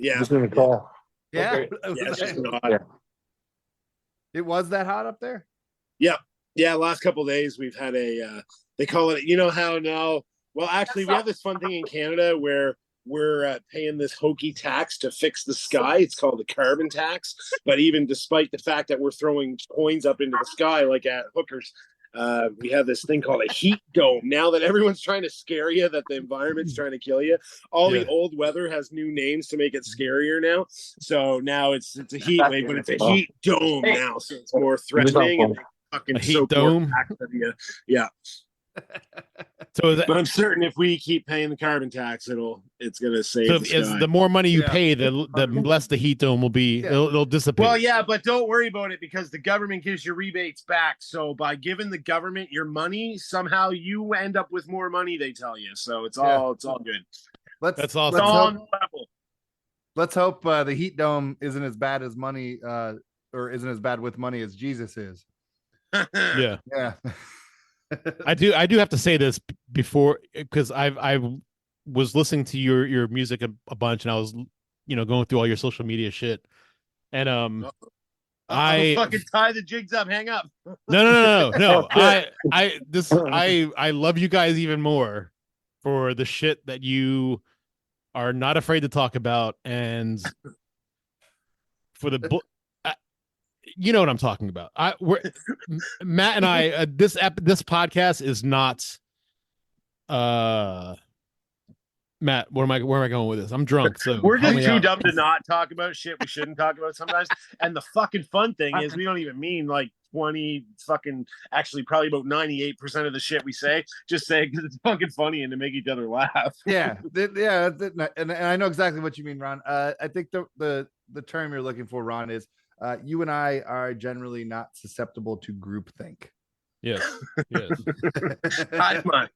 Yeah. Just in the call. Yeah. Okay. Yeah, it's just not. Yeah. It was that hot up there? Yeah. Yeah. Last couple of days, we've had they call it, you know how now, well, actually, we have this fun thing in Canada where we're paying this hokey tax to fix the sky. It's called the carbon tax. But even despite the fact that we're throwing coins up into the sky like at hookers, we have this thing called a heat dome. Now that everyone's trying to scare you that the environment's trying to kill you, all the old weather has new names to make it scarier now. So now it's a heat wave, but it's a heat dome now, so it's more threatening and fucking A heat dome? Yeah. So is that, But I'm certain if we keep paying the carbon tax, it's gonna save so the sky. the more money you Yeah. pay, the less the heat dome will be. Yeah. It'll dissipate. Well, yeah, but don't worry about it because the government gives you rebates back. So by giving the government your money, somehow you end up with more money. They tell you, so it's all good. That's awesome. It's all on Hope, the level. let's hope the heat dome isn't as bad as money, or isn't as bad with money as Jesus is. Yeah. Yeah. I do have to say this before, because I was listening to your music a bunch, and I was going through all your social media shit, and I'll fucking tie the jigs up. Hang up. no. I love you guys even more for the shit that you are not afraid to talk about, and for the you know what I'm talking about. Matt and I. This podcast is not. Matt, where am I going with this? I'm drunk, so We're help just me too out. dumb to not talk about shit we shouldn't talk about sometimes. And the fucking fun thing is we don't even mean like 20 fucking, actually probably about 98% of the shit we say, just say because it's fucking funny and to make each other laugh. Yeah. And I know exactly what you mean, Ron. I think the term you're looking for, Ron, is you and I are generally not susceptible to groupthink. Yes. I mind.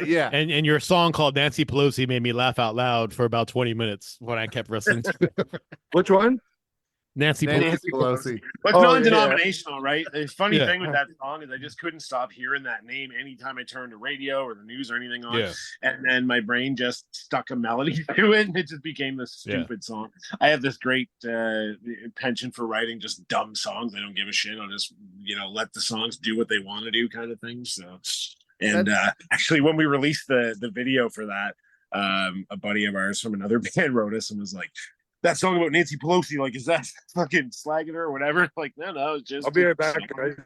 Yeah. And your song called Nancy Pelosi made me laugh out loud for about 20 minutes when I kept listening to Which one? Nancy Pelosi. Nancy Pelosi. But it's Oh, non-denominational, right? The funny Yeah. thing with that song is I just couldn't stop hearing that name anytime I turned the radio or the news or anything on. Yeah. And then my brain just stuck a melody to it and it just became this stupid song. I have this great penchant for writing just dumb songs. I don't give a shit. I'll just, let the songs do what they want to do kind of thing. So, and actually when we released the video for that, a buddy of ours from another band wrote us and was like, that song about Nancy Pelosi, like, is that fucking slagging her or whatever? Like, no, it's just. I'll be right back, guys.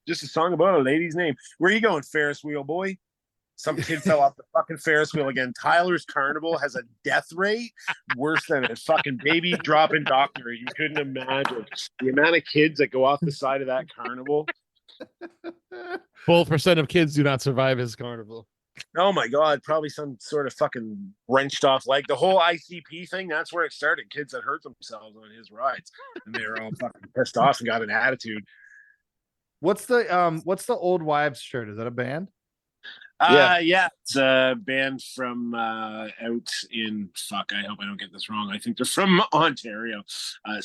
Just a song about a lady's name. Where are you going, Ferris wheel boy? Some kid fell off the fucking Ferris wheel again. Tyler's Carnival has a death rate worse than a fucking baby dropping doctor. You couldn't imagine the amount of kids that go off the side of that carnival. 12% of kids do not survive his carnival. Oh my God, probably some sort of fucking wrenched off leg. The whole ICP thing, that's where it started. Kids that hurt themselves on his rides. And they were all fucking pissed off and got an attitude. What's the Old Wives shirt? Is that a band? Yeah, it's a band from out in I hope I don't get this wrong. I think they're from Ontario.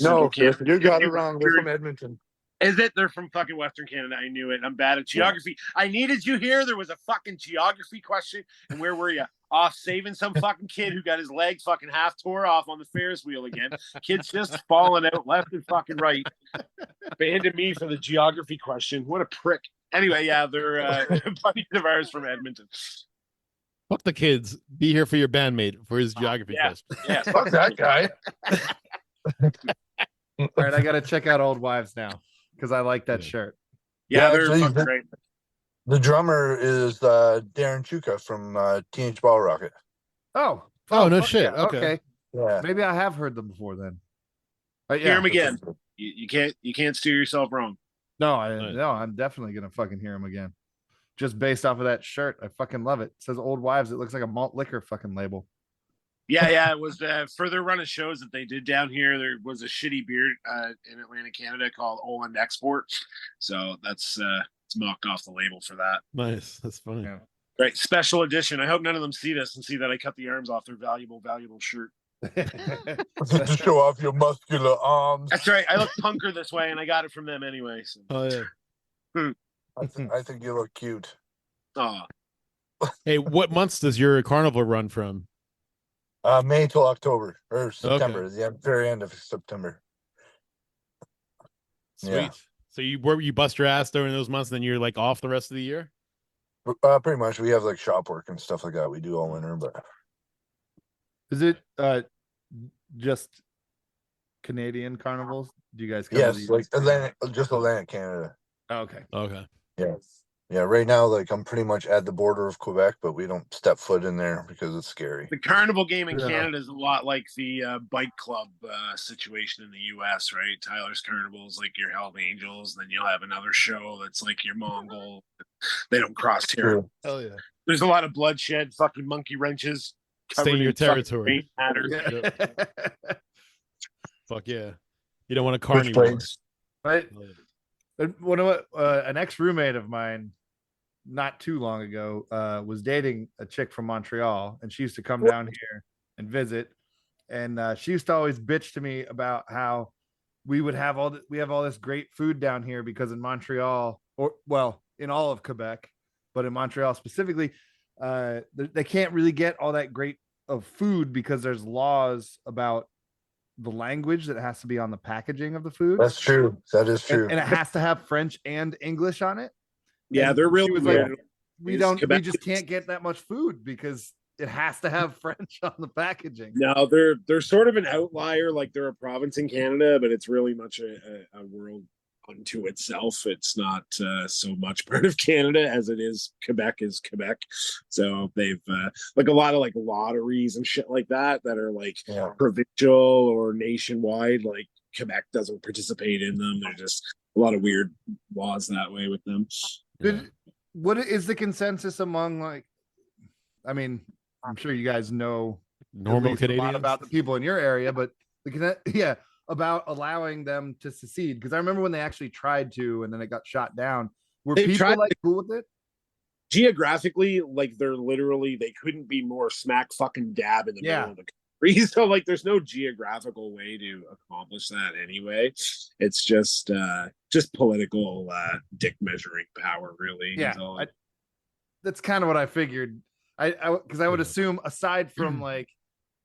No, Canada. you got it wrong. They're from Edmonton. Is it? They're from fucking Western Canada. I knew it. I'm bad at geography. Yeah. I needed you here. There was a fucking geography question. And where were you? Off saving some fucking kid who got his leg fucking half tore off on the Ferris wheel again. Kid's just falling out left and fucking right. Abandoned me for the geography question. What a prick. Anyway, yeah, they're buddies of ours from Edmonton. Fuck the kids. Be here for your bandmate for his geography test. Yeah, Fuck that guy. All right, I got to check out Old Wives now because I like that shirt. Yeah, they're actually, fucking great. The drummer is Darren Chuka from Teenage Ball Rocket. Oh, no fuck shit. yeah. Okay. Yeah. Maybe I have heard them before then. Hear them again. You can't steer yourself wrong. No, I'm definitely gonna fucking hear them again. Just based off of that shirt, I fucking love it. It says Old Wives. It looks like a malt liquor fucking label. Yeah, it was for their run of shows that they did down here. There was a shitty beer in Atlantic, Canada called Oland Export. So that's it's mocked off the label for that. Nice. That's funny. Yeah. Right, special edition. I hope none of them see this and see that I cut the arms off their valuable shirt. To show off your muscular arms. That's right. I look punker this way, and I got it from them anyway. So. Oh yeah. I think you look cute. Oh, Hey, what months does your carnival run from? May till October or September, the very end of September. Sweet. Yeah. So you bust your ass during those months, then you're like off the rest of the year. Pretty much. We have like shop work and stuff like that. We do all winter, but Is it just Canadian carnivals? Do you guys cover yes, the like US? Atlantic Canada. Oh, okay. Okay. Yes. Yeah, right now, like I'm pretty much at the border of Quebec, but we don't step foot in there because it's scary. The carnival game in Yeah. Canada is a lot like the bike club situation in the U.S., right? Tyler's Carnival is like your Hells Angels, then you'll have another show that's like your Mongol. They don't cross territory. Hell yeah. There's a lot of bloodshed, fucking monkey wrenches. Stay in covered your fucking territory. paint matter. Fuck yeah. You don't want to Which carnival. place? Right. Hell yeah. One of an ex roommate of mine, not too long ago, was dating a chick from Montreal, and she used to come down here and visit. And she used to always bitch to me about how we have all this great food down here because in Montreal, or well, in all of Quebec, but in Montreal specifically, they can't really get all that great of food because there's laws about the language that has to be on the packaging of the food. That's true. That is true. And it has to have French and English on it. Yeah, And they're she really was weird. like, we Quebec just can't get that much food because it has to have French on the packaging. No, they're sort of an outlier. Like they're a province in Canada, but it's really much a world unto itself. It's not so much part of Canada as it is Quebec is Quebec. So they've like a lot of like lotteries and shit like that are like provincial or nationwide. Like Quebec doesn't participate in them. They're just a lot of weird laws that way with them. What is the consensus among, like, I mean, I'm sure you guys know Normal a Canadians lot about the people in your area, but about allowing them to secede, because I remember when they actually tried to, and then it got shot down. Were They people tried like cool with it? Geographically, like they couldn't be more smack fucking dab in the Yeah. middle of the country. So like there's no geographical way to accomplish that anyway. It's just political dick measuring power, really. Yeah, So, that's kind of what I figured. Because I would assume, aside from like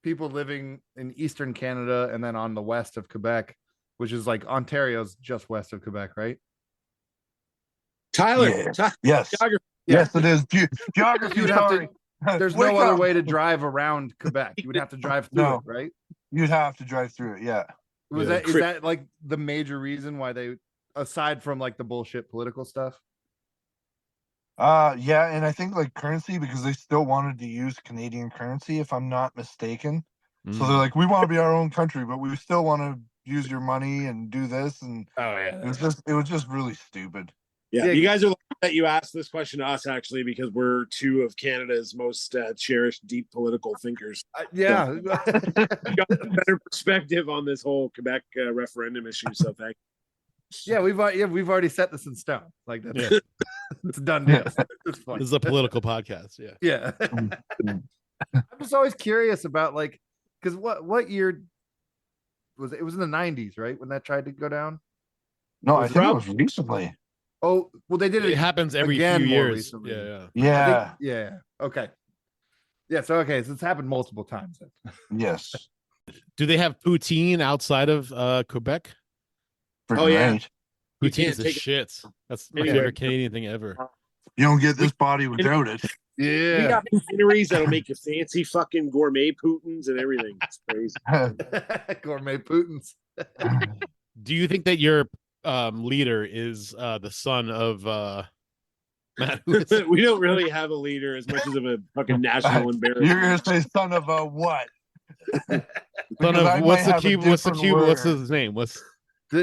people living in Eastern Canada and then on the west of Quebec, which is like Ontario's just west of Quebec, right? Tyler, Yes. geography. Yes, it is. Geography. You'd have Sorry. to. There's Wake no other up. way to drive around Quebec. You would have to drive through No. it, right? You'd have to drive through it. Yeah. Is Yeah. that like the major reason why they, aside from like the bullshit political stuff? Yeah, and I think like currency, because they still wanted to use Canadian currency, if I'm not mistaken. So they're like, we want to be our own country, but we still want to use your money and do this. And Oh yeah, it was just really stupid. Yeah, Yeah. you guys are lucky that you asked this question to us, actually, because we're two of Canada's most cherished, deep political thinkers. yeah. You got a better perspective on this whole Quebec referendum issue. So thank you. Yeah, we've already set this in stone. Like that's Yeah. it's a done deal. It's fine. This is a political podcast. Yeah. Yeah. I'm just always curious about, like, because what year was it? It was in the 90s, right? When that tried to go down. No, I Was it think it Trump? was recently. Oh, well, they did It it. happens every again few more years. recently. Yeah. I Yeah. think- yeah. Okay. Yeah. So it's happened multiple times. Yes. Do they have poutine outside of Quebec? Freaking Oh, yeah. right. You Poutine can't is the take it shit. That's my anywhere. favorite Canadian thing ever. You don't get this body without it. We Yeah. got sceneries that'll make you fancy fucking gourmet Putins and everything. It's crazy. Gourmet Putins. Do you think that your leader is the son of Matt Lewis? We don't really have a leader as much as of a fucking national embarrassment. You're gonna say son of a what? Son Because I of might what's the have a Cuban? What's the different Cuban? What's word. his name? What's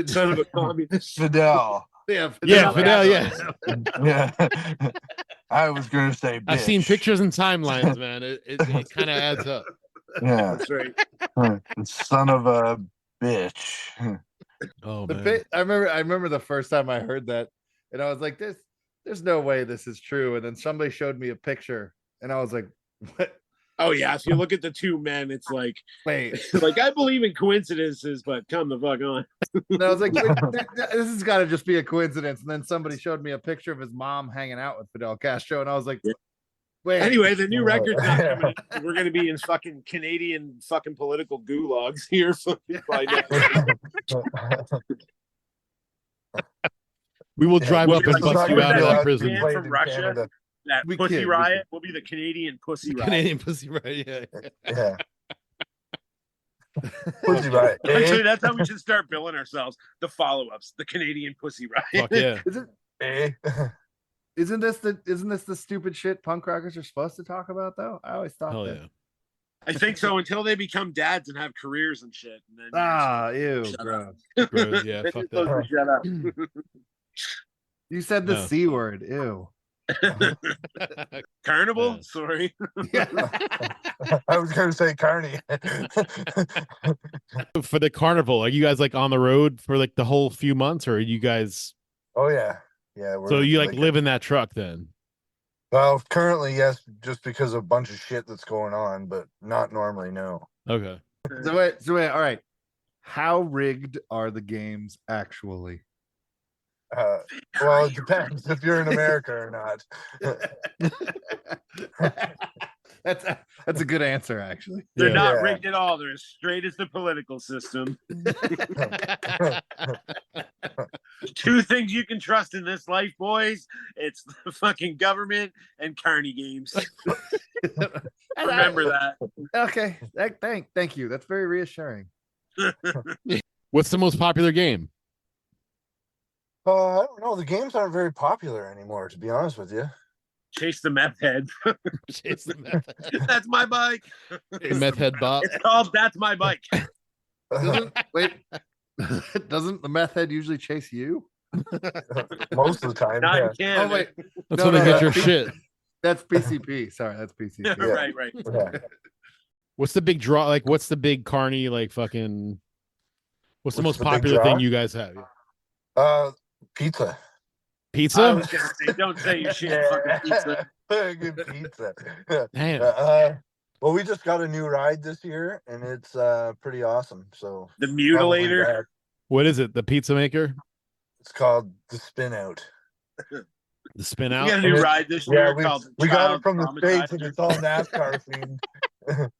Son of a communist. Fidel. Yeah. yeah, Fidel? Yeah, Yeah. I was gonna say bitch. I've seen pictures and timelines, man. It kind of adds up. Yeah. That's right. Son of a bitch. Oh The man. bit, I remember the first time I heard that, and I was like, there's no way this is true. And then somebody showed me a picture, and I was like, what? Oh yeah, if you look at the two men, it's like Wait. like I believe in coincidences, but come the fuck on. And I was like, wait, this has got to just be a coincidence. And then somebody showed me a picture of his mom hanging out with Fidel Castro, and I was like, Wait. Anyway, the new record's not coming. We're going to be in fucking Canadian fucking political gulags here by next. We will drive We'll up be and like- bust you out of that that prison. band from Russia. That We Pussy kid, we Riot kid. will be the Canadian Pussy Riot. Canadian pussy, right? Yeah. Yeah. Pussy Riot. Actually, that's how we should start billing ourselves. The follow-ups, the Canadian Pussy Riot. Fuck yeah. Isn't this the stupid shit punk rockers are supposed to talk about though? I always thought Hell that. yeah. I think so until they become dads and have careers and shit. And then Ew, Shut gross. Gross, yeah, Then fuck you're that. supposed to shut up. You said the No. C word. Ew. Carnival? Yeah. Sorry. I was going to say Carney. For the carnival, are you guys like on the road for like the whole few months, or are you guys? Oh yeah, yeah. So you like live in that truck then? Well, currently yes, just because of a bunch of shit that's going on, but not normally. No. Okay. So wait. All right. How rigged are the games actually? Well, it depends if you're in America or not. That's a good answer, actually. They're Yeah. not Yeah. rigged at all. They're as straight as the political system. Two things you can trust in this life, boys. It's the fucking government and carny games. Remember that. Okay. Thank you. That's very reassuring. What's the most popular game? I don't know. The games aren't very popular anymore, to be honest with you. Chase the meth head. Chase the meth, That's my bike. the meth head Bob. It's called That's My Bike. Doesn't the meth head usually chase you? Most of the time. Not Yeah. in Canada. Oh wait, That's No, when they no, get no. your shit. that's PCP. Sorry, that's PCP. Yeah. Right. Yeah. What's the big draw? Like, what's the big carny? Like, fucking. What's the What's most the big popular draw? thing you guys have? Pizza. I Pizza? was gonna say, don't say you shit. Fucking pizza. Good pizza. Damn. Well, we just got a new ride this year, and it's pretty awesome. So The probably mutilator. that. What is it? The pizza maker? It's called the Spin Out. The spin We out? got a new ride this year we called got Child it from the States, and Traumatizer. it's all NASCAR themed.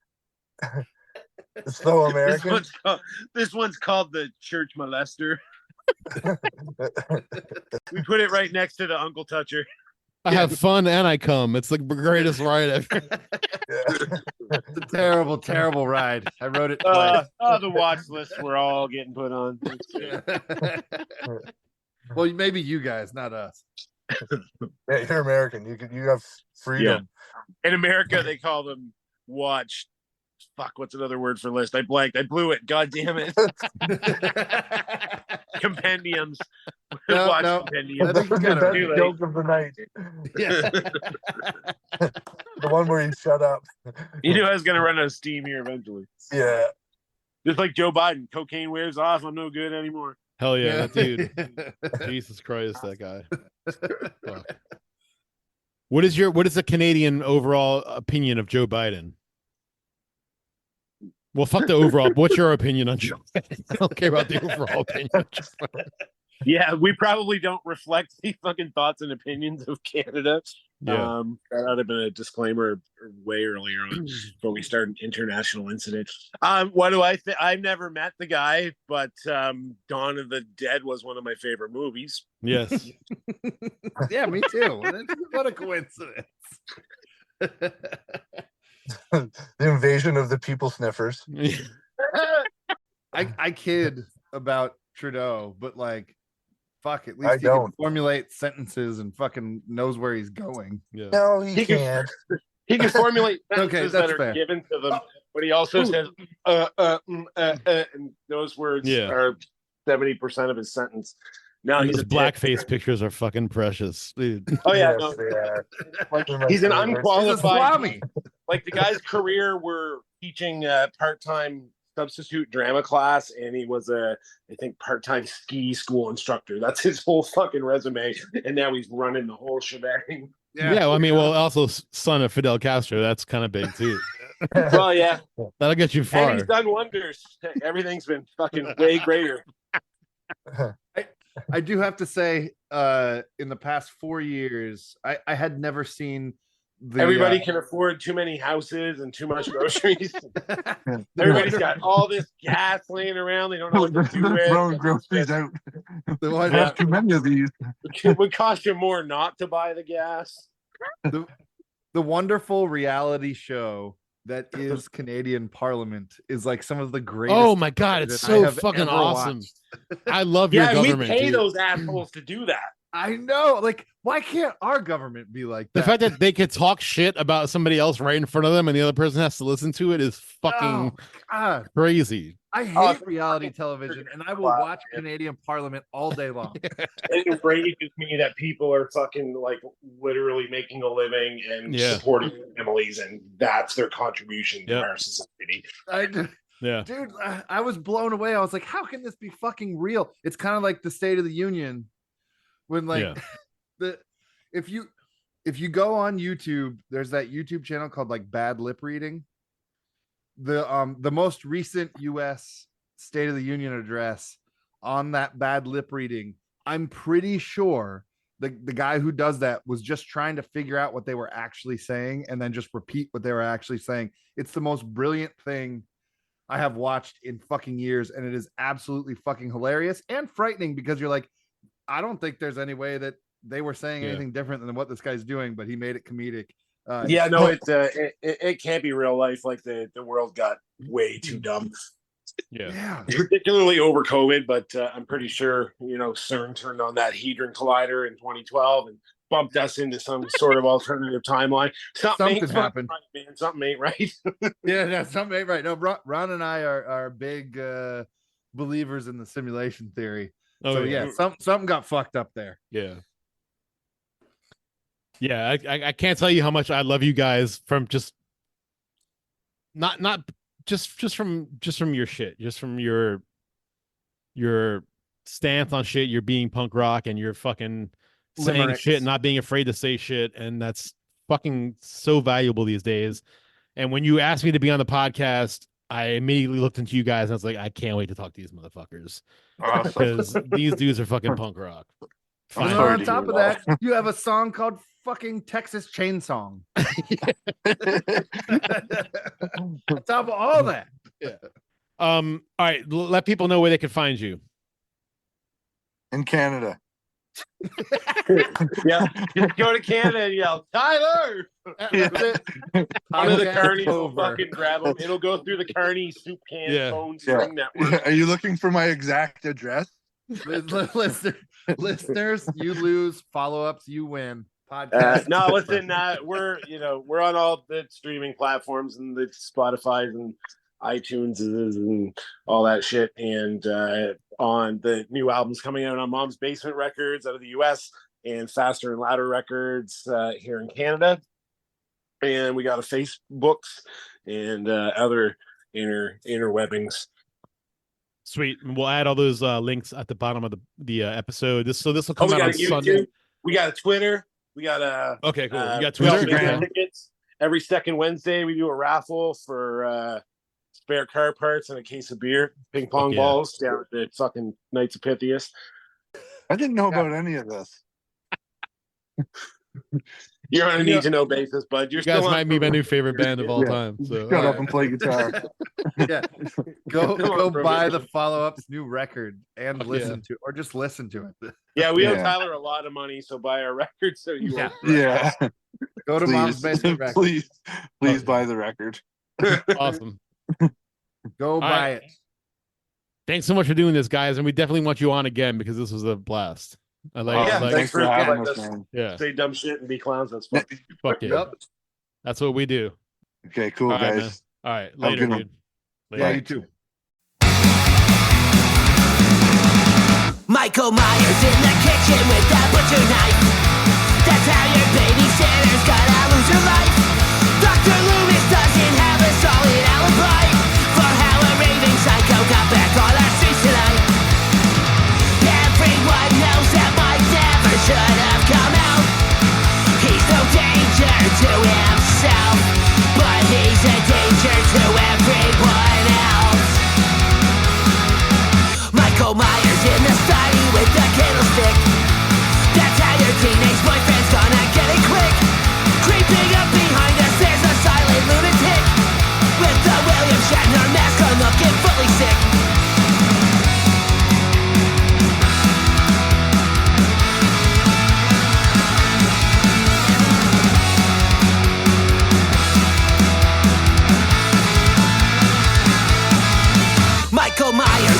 It's so American. This one's called the Church Molester. We put it right next to the Uncle Toucher. I have fun and I come. It's the greatest ride ever. Yeah. It's a terrible, terrible ride. I wrote it twice. The watch list we're all getting put on. Well, maybe you guys, not us. Yeah, you're American. You have freedom. In America, they call them watch. Fuck, what's another word for list? I blanked. I blew it. God damn it. Compendiums. No, Watch no. compendiums. I think you got it That's too the late. joke of the night. Yeah. The one where you shut up. You knew I was going to run out of steam here eventually. Yeah. Just like Joe Biden. Cocaine wears off. I'm no good anymore. Hell yeah, that dude. Jesus Christ, that guy. Fuck. What is the Canadian overall opinion of Joe Biden? Well, fuck the overall. What's your opinion on Joe Biden? I don't care about the overall opinion. of Joe Biden. Yeah, we probably don't reflect the fucking thoughts and opinions of Canada. Yeah. That ought to have been a disclaimer way earlier on before we start an international incident. What do I think? I've never met the guy, but Dawn of the Dead was one of my favorite movies. Yes. Yeah, me too. What a coincidence. The invasion of the people sniffers. I kid about Trudeau, but like, fuck, at I least he can don't. formulate sentences and fucking knows where he's going. Yeah. No, he He can- can't. He can formulate Okay, sentences that's that are fair. given to them, but he also says and those words Yeah. are 70% of his sentence. Now And he's those a dick. blackface pictures are fucking precious, dude. Oh yeah, Yes, no, they are. like, They're my he's an favorites. He's a unqualified. Swami. Like the guy's career were teaching part-time substitute drama class, and he was I think part-time ski school instructor. That's his whole fucking resume, and now he's running the whole shebang. Yeah, well, I mean, well, also son of Fidel Castro. That's kind of big too. Well, yeah, That'll get you and far. he's done wonders. Everything's been fucking way greater. I do have to say, in the past 4 years, I had never seen Everybody can afford too many houses and too much groceries. Everybody's got all this gas laying around. They don't know what to do with. Throwing groceries out. the, There's too many of these. It would cost you more not to buy the gas. the wonderful reality show that is Canadian Parliament is like some of the greatest. Oh my god, it's that I so have fucking ever awesome. watched. I love your Yeah, government. we pay dude. those assholes to do that. I know. Like, why can't our government be like The that? fact that they could talk shit about somebody else right in front of them and the other person has to listen to it is fucking Oh, God. crazy. I hate reality television, and I will watch Canadian Parliament all day long. It enrages me that people are fucking like literally making a living and Yeah. supporting families, and that's their contribution to Yep. our society. Yeah. Dude, I was blown away. I was like, how can this be fucking real? It's kind of like the State of the Union when like Yeah. if you go on YouTube, there's that YouTube channel called like Bad Lip Reading. The most recent US State of the Union address on that bad lip reading, I'm pretty sure the guy who does that was just trying to figure out what they were actually saying and then just repeat what they were actually saying. It's the most brilliant thing I have watched in fucking years, and it is absolutely fucking hilarious and frightening because you're like, I don't think there's any way that they were saying anything different than what this guy's doing, but he made it comedic. Yeah, no, it can't be real life. Like the world got way too dumb. Yeah. Particularly over COVID, but I'm pretty sure, CERN turned on that Hadron Collider in 2012 and bumped us into some sort of alternative timeline. Something happened. Right, man. Something ain't right. Yeah, something ain't right. No, Ron and I are big believers in the simulation theory. Oh, So yeah, something got fucked up there. Yeah. Yeah, I can't tell you how much I love you guys from just not just from your shit, just from your stance on shit, you're being punk rock and you're fucking saying Limericks. shit, not being afraid to say shit, and that's fucking so valuable these days. And when you asked me to be on the podcast, I immediately looked into you guys and I was like, I can't wait to talk to these motherfuckers because these dudes are fucking punk rock. And then on top of that, you have a song called fucking Texas Chain Song. On top of all that. All right, let people know where they can find you. In Canada. Yeah, just go to Canada and yell, Tyler! One of the carnies will fucking grab them. It'll go through the carny soup can phone string network. Are you looking for my exact address? Listeners, you lose. Follow-ups, you win. Podcast. No, listen, we're on all the streaming platforms and the Spotify's and iTunes and all that shit, and on the new albums coming out on Mom's Basement Records out of the US and Faster and Louder Records here in Canada, and we got a Facebooks and other interwebbings. Sweet. And we'll add all those links at the bottom of the episode. This will come out on Sunday. We got a Twitter. We got a okay, cool. We got Twitter. Instagram. Tickets. Every second Wednesday, we do a raffle for spare car parts and a case of beer, ping pong balls down at the fucking Knights of Pythias. I didn't know about any of this. You're on a need to know basis, bud. You guys might be my new favorite band of all time. So Shut up and play guitar. Yeah, go buy the Follow-Up's new record and listen to, or just listen to it. Yeah, we owe Tyler a lot of money, so buy our record. So you yeah. Go to Mom's Basement Records. Please buy the record. Awesome. Go buy it. Thanks so much for doing this, guys, and we definitely want you on again because this was a blast. I like. Thanks for having us, man. Yeah, say dumb shit and be clowns. That's fun. Fuck yeah. Yep. That's what we do. Okay, cool, All right, guys. man. All right, later, dude. Yeah, you too. Michael Myers in the kitchen with that butcher knife. That's how your babysitter's gonna lose her life. Dr. Loomis doesn't have a solid alibi for how a raving psycho got back on our streets tonight. Everyone knows that Mike never should have come out. He's no danger to himself, but he's a danger to everyone else. Michael Myers in the study with the candlestick. That's how your teenage boyfriend's gonna get it quick. Creeping up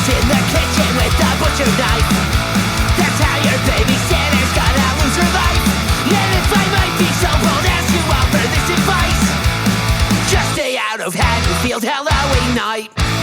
Who's in the kitchen with the butcher knife? That's how your babysitter's gonna lose her life. And if I might be so bold as to offer this advice, just stay out of Haddonfield Halloween night.